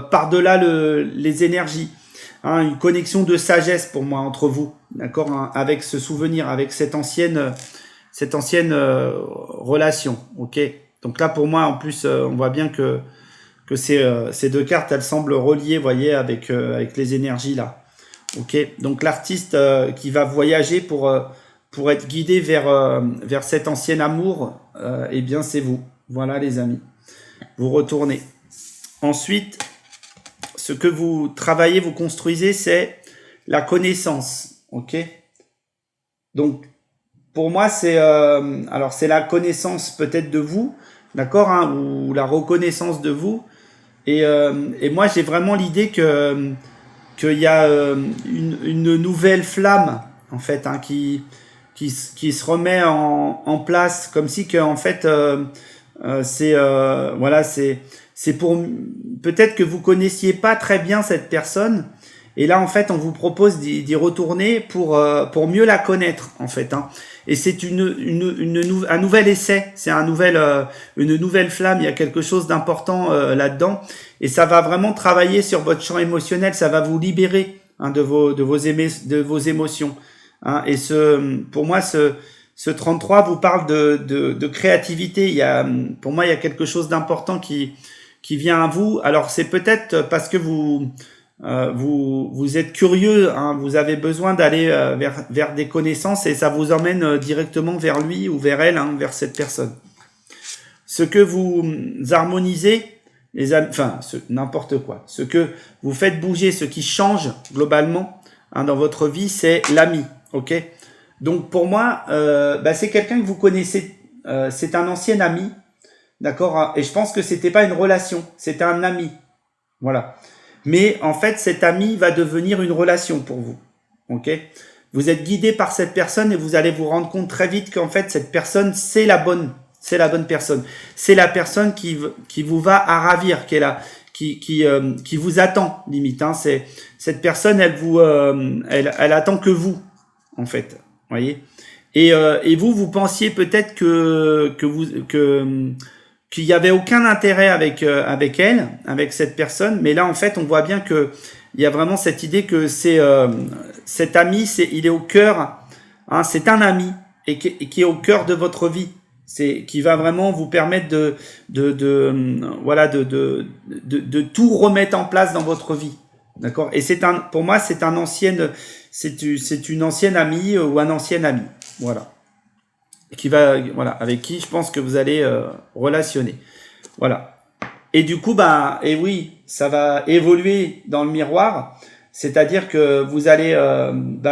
par-delà les énergies, hein, une connexion de sagesse pour moi entre vous, d'accord, hein, avec ce souvenir, avec cette ancienne relation, ok. Donc là, pour moi, en plus, on voit bien que ces deux cartes, elles semblent reliées, voyez, avec les énergies là, ok. Donc l'artiste qui va voyager pour être guidé vers cet ancien amour, eh bien c'est vous. Voilà, les amis. Vous retournez. Ensuite, ce que vous travaillez, vous construisez, c'est la connaissance. Ok. Donc, pour moi, c'est la connaissance peut-être de vous, d'accord, hein, ou la reconnaissance de vous. Et moi, j'ai vraiment l'idée qu'il y a une nouvelle flamme, en fait, hein, qui se remet en place, comme si que en fait voilà, c'est pour peut-être que vous connaissiez pas très bien cette personne, Et là, en fait, on vous propose d'y retourner pour mieux la connaître, en fait. Hein. Et c'est un nouvel essai, c'est une nouvelle flamme, il y a quelque chose d'important là-dedans. Et ça va vraiment travailler sur votre champ émotionnel, ça va vous libérer hein, de vos émotions. Hein. Et pour moi, ce 33 vous parle de créativité. Pour moi, il y a quelque chose d'important qui vient à vous. Alors, c'est peut-être parce que vous êtes curieux, hein, vous avez besoin d'aller vers des connaissances et ça vous emmène directement vers lui ou vers elle, hein, vers cette personne. Ce que vous harmonisez, n'importe quoi, ce que vous faites bouger, ce qui change globalement hein, dans votre vie, c'est l'ami, ok? Donc pour moi, c'est quelqu'un que vous connaissez, c'est un ancien ami, d'accord? Hein, et je pense que c'était pas une relation, c'était un ami, voilà. Mais en fait, cet ami va devenir une relation pour vous. Ok? Vous êtes guidé par cette personne et vous allez vous rendre compte très vite qu'en fait, cette personne, c'est la bonne personne. C'est la personne qui vous va à ravir, qui vous attend, limite. Hein. Cette personne, elle attend que vous, en fait. Voyez? Et vous pensiez peut-être qu'il y avait aucun intérêt avec elle, avec cette personne, mais là en fait on voit bien que il y a vraiment cette idée que cet ami, il est au cœur, hein, c'est un ami et qui est au cœur de votre vie, qui va vraiment vous permettre de tout remettre en place dans votre vie, d'accord? Et pour moi c'est une ancienne amie ou un ancien ami, voilà. Avec qui je pense que vous allez relationner. Voilà. Et du coup, et oui, ça va évoluer dans le miroir. C'est-à-dire que vous allez,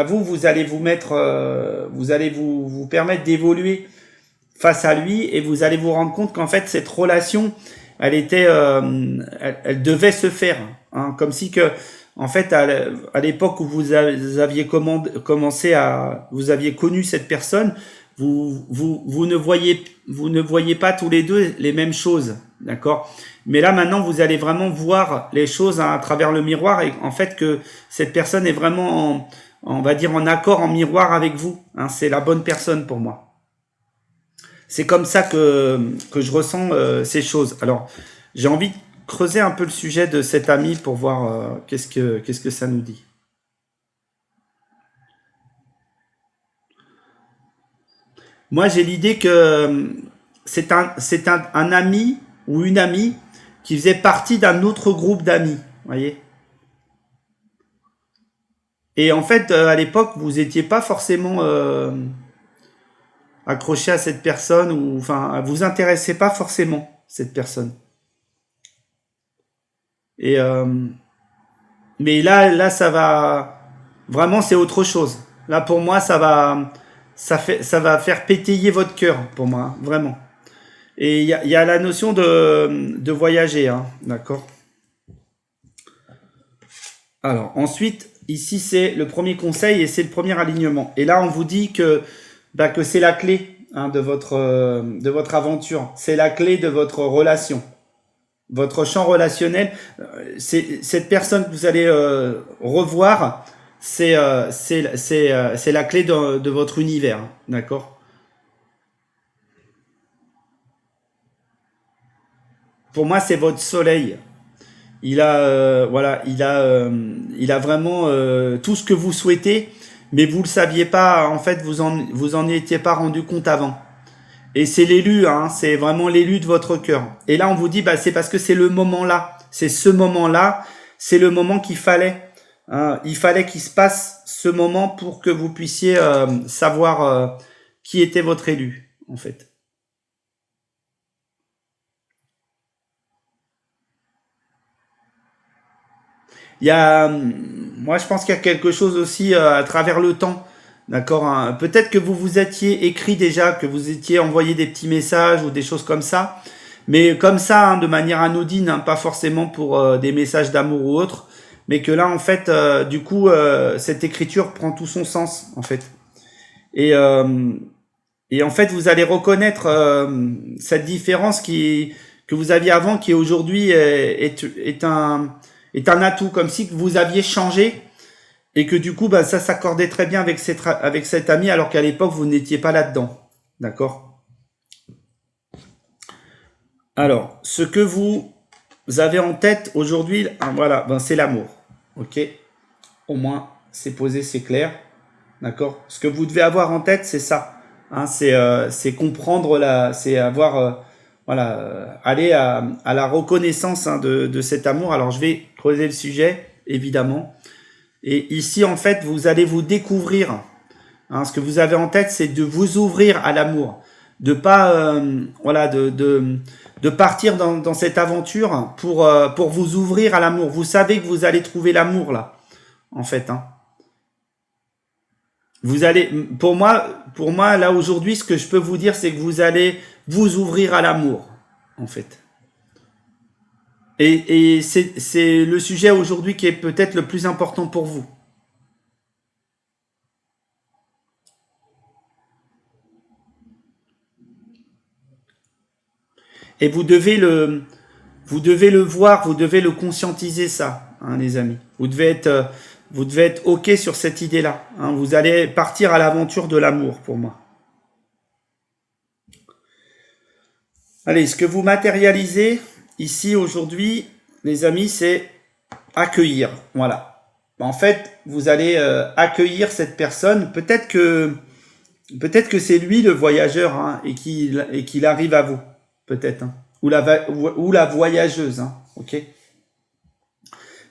vous allez vous mettre, vous allez vous permettre d'évoluer face à lui et vous allez vous rendre compte qu'en fait cette relation, elle devait se faire, hein, comme si que, en fait, à l'époque où vous aviez vous aviez connu cette personne. Vous ne voyez pas tous les deux les mêmes choses, d'accord? Mais là maintenant vous allez vraiment voir les choses à travers le miroir et en fait que cette personne est vraiment on va dire en accord, en miroir avec vous, hein, c'est la bonne personne pour moi. C'est comme ça que je ressens ces choses. Alors j'ai envie de creuser un peu le sujet de cet ami pour voir qu'est-ce que ça nous dit. Moi, j'ai l'idée que c'est un ami ou une amie qui faisait partie d'un autre groupe d'amis, voyez. Et en fait, à l'époque, vous étiez pas forcément accroché à cette personne ou enfin, vous intéressez pas forcément cette personne. Et mais là, ça va vraiment, c'est autre chose. Là, pour moi, ça va faire pétayer votre cœur, pour moi, hein, vraiment. Et il y a la notion de voyager, hein, d'accord. Alors ensuite, ici c'est le premier conseil et c'est le premier alignement. Et là, on vous dit que c'est la clé hein, de votre aventure, c'est la clé de votre relation, votre champ relationnel. C'est cette personne que vous allez revoir, c'est la clé de votre univers, hein, d'accord. Pour moi, c'est votre soleil. Il a vraiment tout ce que vous souhaitez, mais vous le saviez pas. En fait, vous en étiez pas rendu compte avant. Et c'est l'élu, hein, c'est vraiment l'élu de votre cœur. Et là, on vous dit, c'est parce que c'est le moment là, c'est ce moment là, c'est le moment qu'il fallait. Hein. Il fallait qu'il se passe ce moment pour que vous puissiez savoir qui était votre élu, en fait. Moi, je pense qu'il y a quelque chose aussi à travers le temps, d'accord, hein. Peut-être que vous vous étiez écrit déjà, que vous étiez envoyé des petits messages ou des choses comme ça, mais comme ça, hein, de manière anodine, hein, pas forcément pour des messages d'amour ou autre, mais que là, en fait, du coup, cette écriture prend tout son sens, en fait. Et, euh, et en fait, vous allez reconnaître cette différence que vous aviez avant, qui aujourd'hui est un atout, comme si vous aviez changé Et que du coup, bah, ça s'accordait très bien avec cet ami, alors qu'à l'époque, vous n'étiez pas là-dedans. D'accord? Alors, ce que vous avez en tête aujourd'hui, hein, voilà, ben, c'est l'amour. Ok? Au moins, c'est posé, c'est clair. D'accord? Ce que vous devez avoir en tête, c'est ça. Hein, c'est comprendre c'est avoir, voilà, aller à la reconnaissance, hein, de cet amour. Alors, je vais creuser le sujet, évidemment. Et ici, en fait, vous allez vous découvrir. Hein, ce que vous avez en tête, c'est de vous ouvrir à l'amour, de pas, voilà, de partir dans cette aventure pour vous ouvrir à l'amour. Vous savez que vous allez trouver l'amour là, en fait. Hein. Vous allez, pour moi, là aujourd'hui, ce que je peux vous dire, c'est que vous allez vous ouvrir à l'amour, en fait. Et c'est le sujet aujourd'hui qui est peut-être le plus important pour vous. Et vous devez le voir, vous devez le conscientiser ça, hein, les amis. Vous devez être ok sur cette idée-là. Hein. Vous allez partir à l'aventure de l'amour pour moi. Allez, ce que vous matérialisez ici aujourd'hui, les amis, c'est accueillir. Voilà. En fait, vous allez accueillir cette personne. Peut-être que c'est lui le voyageur, hein, et qu'il arrive à vous. Peut-être. Hein. Ou la voyageuse. Hein, ok.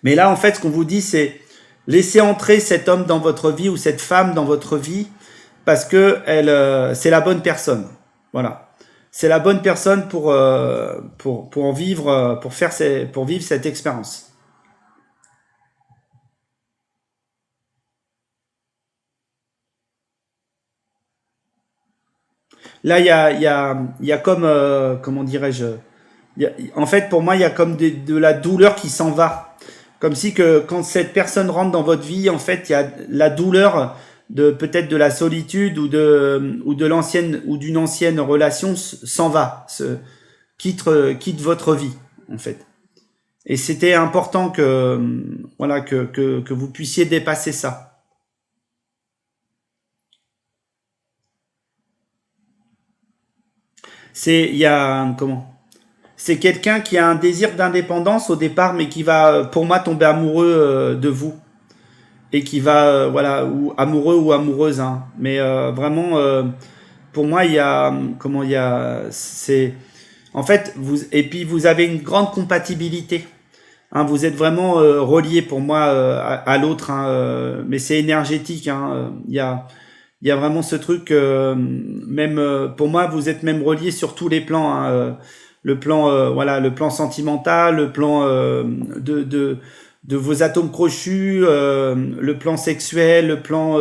Mais là, en fait, ce qu'on vous dit, c'est laissez entrer cet homme dans votre vie ou cette femme dans votre vie parce que c'est la bonne personne. Voilà. C'est la bonne personne pour vivre, pour vivre cette expérience. Là, il y a comme, comment dirais-je, en fait, pour moi, il y a comme de la douleur qui s'en va. Comme si que quand cette personne rentre dans votre vie, en fait, il y a la douleur de peut-être de la solitude ou de l'ancienne ou d'une ancienne relation s'en va, quitte votre vie, en fait. Et c'était important que voilà que vous puissiez dépasser ça. Il y a comment C'est quelqu'un qui a un désir d'indépendance au départ, mais qui va, pour moi, tomber amoureux de vous et qui va, voilà, ou amoureux ou amoureuse, hein. Mais vraiment, pour moi, il y a, comment il y a, c'est, en fait, et puis vous avez une grande compatibilité. Hein, vous êtes vraiment reliés pour moi à l'autre, hein, mais c'est énergétique. Hein, il y a vraiment ce truc, même pour moi, vous êtes même reliés sur tous les plans. Hein, le plan, voilà, le plan sentimental, le plan de vos atomes crochus, le plan sexuel, le plan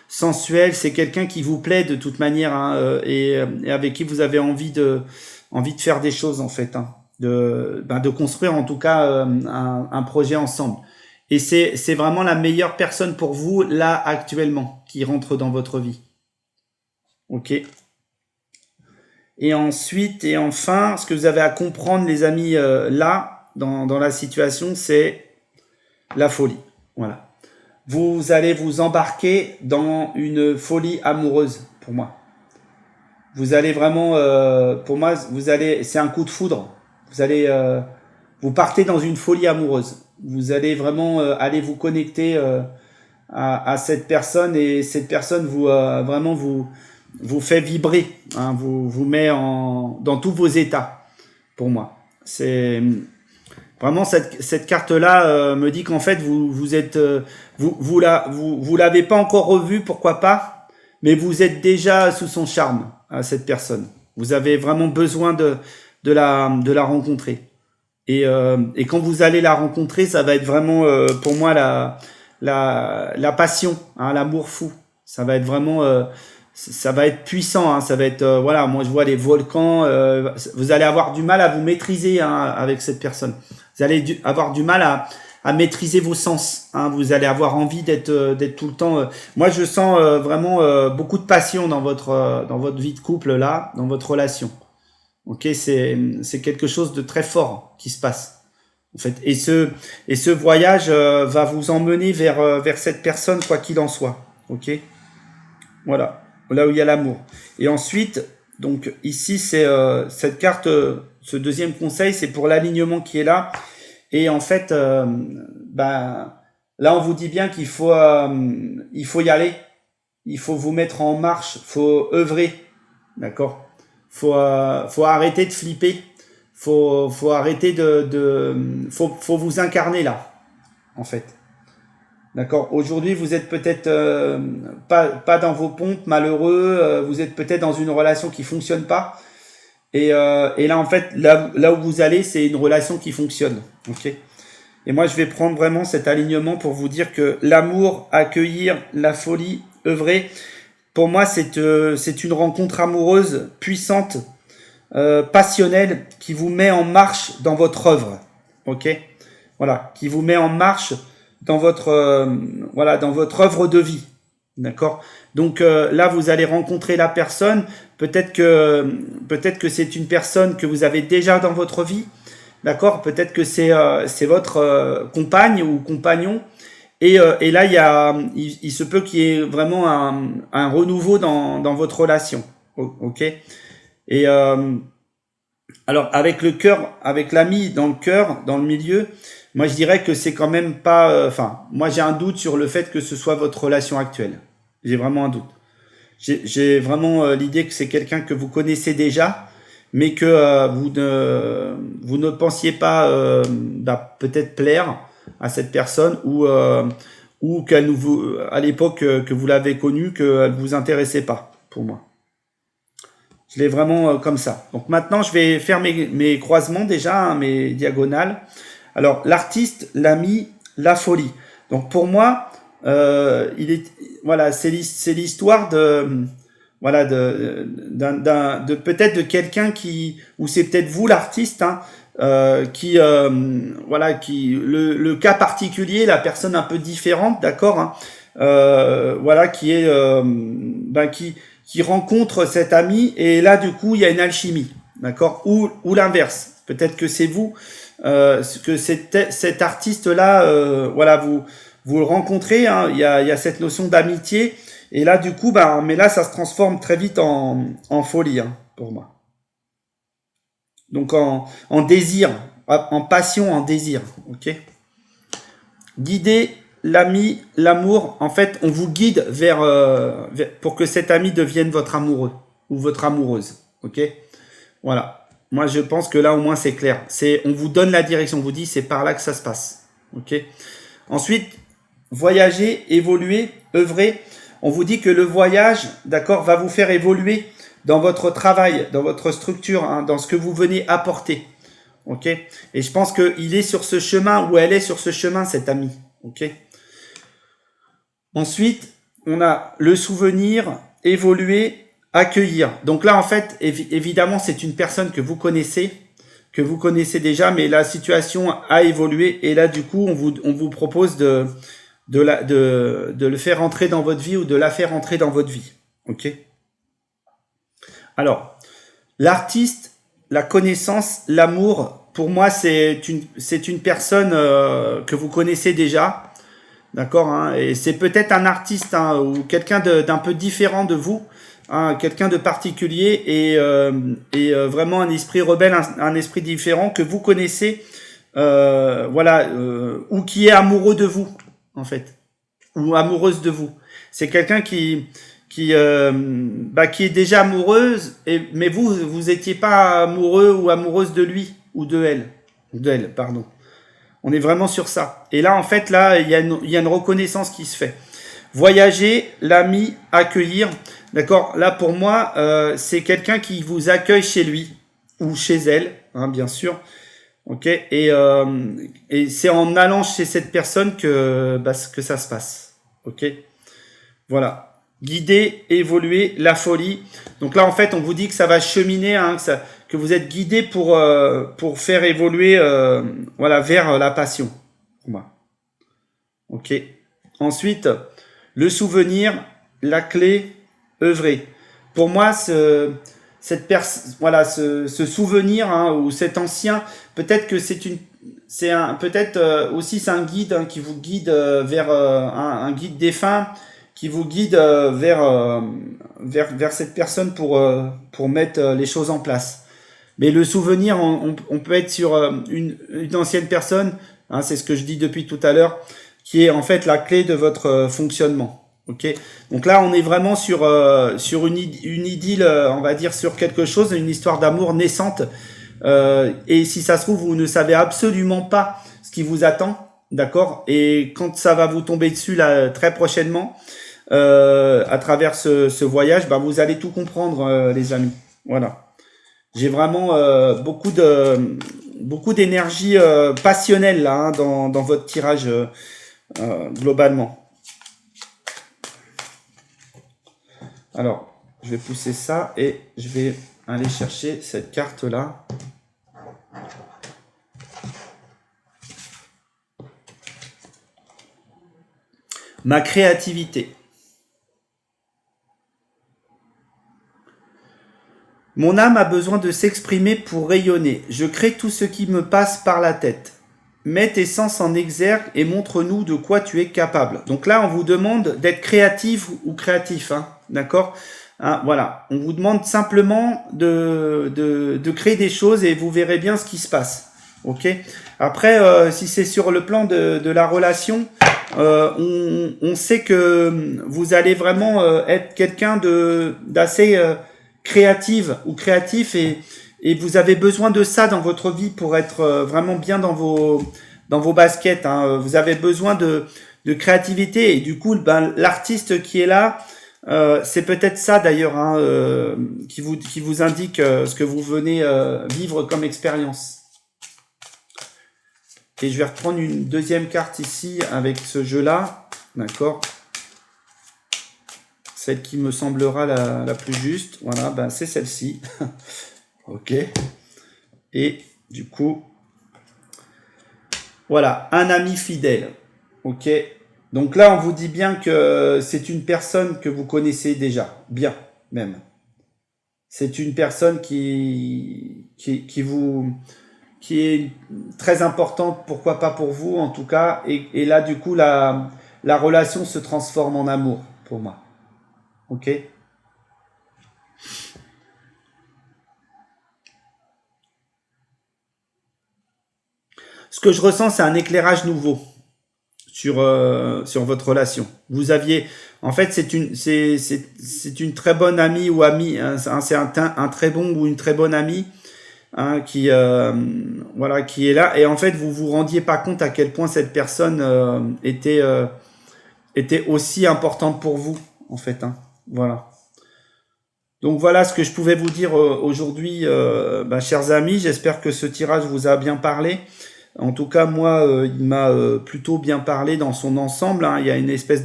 sensuel. C'est quelqu'un qui vous plaît de toute manière, hein, et avec qui vous avez envie de faire des choses en fait, hein, de construire en tout cas un projet ensemble. Et c'est vraiment la meilleure personne pour vous là actuellement qui rentre dans votre vie. Ok. Et ensuite et enfin, ce que vous avez à comprendre, les amis, là dans la situation, c'est la folie. Voilà. Vous allez vous embarquer dans une folie amoureuse pour moi. Vous allez vraiment, pour moi, c'est un coup de foudre. Vous partez dans une folie amoureuse. Vous allez vraiment aller vous connecter à cette personne et cette personne vraiment vous fait vibrer, hein, vous met dans tous vos états. Pour moi, c'est vraiment cette carte-là me dit qu'en fait vous êtes vous l'avez pas encore revue, pourquoi pas, mais vous êtes déjà sous son charme à cette personne. Vous avez vraiment besoin de la rencontrer. Et quand vous allez la rencontrer, ça va être vraiment pour moi la passion, hein, l'amour fou. Ça va être vraiment ça va être puissant, hein, ça va être voilà, moi je vois les volcans, vous allez avoir du mal à vous maîtriser, hein, avec cette personne. Vous allez avoir du mal à maîtriser vos sens, hein, vous allez avoir envie d'être tout le temps moi je sens vraiment beaucoup de passion dans votre vie de couple là, dans votre relation. OK, c'est quelque chose de très fort qui se passe. en fait. Et ce voyage va vous emmener vers cette personne, quoi qu'il en soit. Ok? Voilà. Là où il y a l'amour. Et ensuite, donc ici, c'est cette carte, ce deuxième conseil, c'est pour l'alignement qui est là. Et en fait, ben, là, on vous dit bien il faut y aller. Il faut vous mettre en marche. Il faut œuvrer. D'accord? Faut arrêter de flipper. Faut arrêter faut vous incarner là, en fait. D'accord. Aujourd'hui, vous êtes peut-être pas dans vos pompes, malheureux. Vous êtes peut-être dans une relation qui fonctionne pas. Et là, en fait, là où vous allez, c'est une relation qui fonctionne. Ok. Et moi, je vais prendre vraiment cet alignement pour vous dire que l'amour, accueillir, la folie, œuvrer, pour moi, c'est une rencontre amoureuse puissante, passionnelle, qui vous met en marche dans votre œuvre. Ok. Voilà, qui vous met en marche dans dans votre œuvre de vie. D'accord. Donc là, vous allez rencontrer la personne. Peut-être que c'est une personne que vous avez déjà dans votre vie. D'accord. Peut-être que c'est votre compagne ou compagnon. Et là, il se peut qu'il y ait vraiment un renouveau dans votre relation. Ok. Et alors avec le cœur, avec l'ami dans le cœur, dans le milieu, moi je dirais que c'est quand même pas. Enfin, moi j'ai un doute sur le fait que ce soit votre relation actuelle. J'ai vraiment un doute. J'ai vraiment l'idée que c'est quelqu'un que vous connaissez déjà, mais que vous ne pensiez pas peut-être plaire à cette personne ou qu'elle vous à l'époque que vous l'avez connue qu'elle vous intéressait pas pour moi. Je l'ai vraiment comme ça. Donc maintenant, je vais faire mes croisements déjà, hein, mes diagonales. Alors, l'artiste, l'ami, la folie. Donc pour moi, voilà, c'est l'histoire voilà, de peut-être de quelqu'un ou c'est peut-être vous l'artiste, hein, voilà, le cas particulier, la personne un peu différente, d'accord, hein, voilà, qui rencontre cet ami et là du coup il y a une alchimie, d'accord, ou l'inverse, peut-être que c'est vous, que cet artiste là, voilà, vous le rencontrez, hein, il y a cette notion d'amitié et là du coup mais là ça se transforme très vite en folie, hein, pour moi, donc en désir, en passion, en désir. Ok. Guider l'ami, l'amour, en fait, on vous guide pour que cet ami devienne votre amoureux ou votre amoureuse. Ok. Voilà. Moi, je pense que là, au moins, c'est clair. On vous donne la direction. On vous dit, c'est par là que ça se passe. Ok. Ensuite, voyager, évoluer, œuvrer. On vous dit que le voyage, d'accord, va vous faire évoluer dans votre travail, dans votre structure, hein, dans ce que vous venez apporter. Ok. Et je pense qu'il est sur ce chemin, ou elle est sur ce chemin, cette amie. Ok. Ensuite, on a le souvenir, évoluer, accueillir. Donc là, en fait, évidemment, c'est une personne que vous connaissez déjà, mais la situation a évolué. Et là, du coup, on vous propose de le faire entrer dans votre vie ou de la faire entrer dans votre vie. Ok. Alors, l'artiste, la connaissance, l'amour, pour moi, c'est une personne que vous connaissez déjà. D'accord, hein, et c'est peut-être un artiste, hein, ou quelqu'un d'un peu différent de vous, hein, quelqu'un de particulier et vraiment un esprit rebelle, un esprit différent que vous connaissez, voilà, ou qui est amoureux de vous, en fait, ou amoureuse de vous. C'est quelqu'un qui est déjà amoureuse, mais vous étiez pas amoureux ou amoureuse de lui ou d'elle, pardon. On est vraiment sur ça. Et là, en fait, là, il y a une reconnaissance qui se fait. Voyager, l'ami, accueillir. D'accord. Là, pour moi, c'est quelqu'un qui vous accueille chez lui ou chez elle, hein, bien sûr. Ok. Et c'est en allant chez cette personne que ça se passe. Ok. Voilà. Guider, évoluer, la folie. Donc là, en fait, on vous dit que ça va cheminer, hein, que vous êtes guidé pour faire évoluer, voilà, vers la passion. Ok. Ensuite, le souvenir, la clé, œuvrer. Pour moi, voilà, ce souvenir, hein, ou cet ancien, peut-être que c'est peut-être aussi c'est un guide hein, qui vous guide vers un guide défunt qui vous guide vers cette personne pour mettre les choses en place. Mais le souvenir, on peut être sur une ancienne personne, hein, c'est ce que je dis depuis tout à l'heure, qui est en fait la clé de votre fonctionnement. Ok. Donc là, on est vraiment sur une idylle, on va dire sur quelque chose, une histoire d'amour naissante. Et si ça se trouve, vous ne savez absolument pas ce qui vous attend, d'accord. Et quand ça va vous tomber dessus là très prochainement, à travers ce voyage, bah, vous allez tout comprendre, les amis. Voilà. J'ai vraiment beaucoup d'énergie passionnelle là hein, dans votre tirage globalement. Alors, je vais pousser ça et je vais aller chercher cette carte là. Ma créativité. Mon âme a besoin de s'exprimer pour rayonner. Je crée tout ce qui me passe par la tête. Mets tes sens en exergue et montre-nous de quoi tu es capable. Donc là, on vous demande d'être créatif ou créatif, hein, d'accord hein, voilà, on vous demande simplement de créer des choses et vous verrez bien ce qui se passe. Ok. Après, si c'est sur le plan de la relation, on sait que vous allez vraiment être quelqu'un d'assez créative ou créatif et vous avez besoin de ça dans votre vie pour être vraiment bien dans vos baskets. Hein. Vous avez besoin de créativité et du coup, ben, l'artiste qui est là, c'est peut-être ça d'ailleurs hein, qui vous indique ce que vous venez vivre comme expérience. Et je vais reprendre une deuxième carte ici avec ce jeu-là, d'accord. Celle qui me semblera la plus juste, voilà, ben c'est celle-ci. Ok. Et du coup, voilà, un ami fidèle. Ok. Donc là, on vous dit bien que c'est une personne que vous connaissez déjà, bien même. C'est une personne qui est très importante, pourquoi pas pour vous en tout cas. Et là, du coup, la relation se transforme en amour pour moi. Ok. Ce que je ressens, c'est un éclairage nouveau sur votre relation. Vous aviez, en fait, c'est une très bonne amie ou amie, hein, c'est un très bon ou une très bonne amie hein, voilà, qui est là. Et en fait, vous vous rendiez pas compte à quel point cette personne était aussi importante pour vous, en fait. Hein, voilà. Donc voilà ce que je pouvais vous dire aujourd'hui, chers amis. J'espère que ce tirage vous a bien parlé. En tout cas, moi, il m'a plutôt bien parlé dans son ensemble. Hein. Il y a une espèce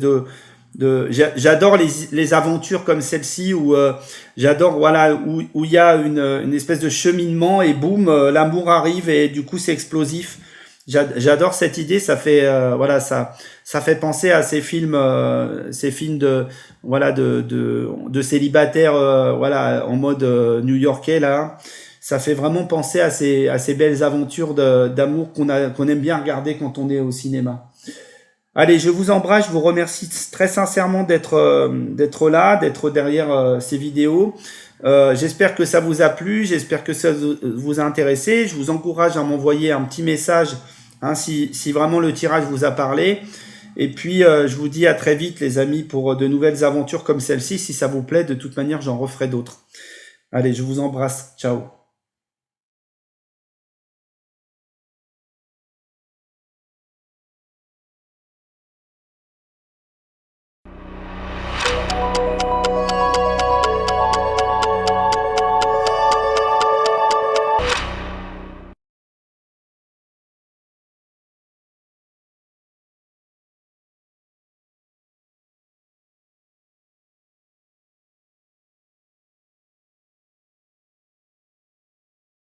j'adore les aventures comme celle-ci où j'adore voilà où il y a une espèce de cheminement et boum, l'amour arrive et du coup c'est explosif. J'adore cette idée. Ça fait voilà ça fait penser à ces films de voilà de célibataires voilà en mode new-yorkais là. Ça fait vraiment penser à ces belles aventures d'amour qu'on aime bien regarder quand on est au cinéma. Allez, je vous embrasse, je vous remercie très sincèrement d'être là, d'être derrière ces vidéos. J'espère que ça vous a plu, j'espère que ça vous a intéressé. Je vous encourage à m'envoyer un petit message hein, si vraiment le tirage vous a parlé. Et puis, je vous dis à très vite les amis pour de nouvelles aventures comme celle-ci. Si ça vous plaît, de toute manière, j'en referai d'autres. Allez, je vous embrasse. Ciao.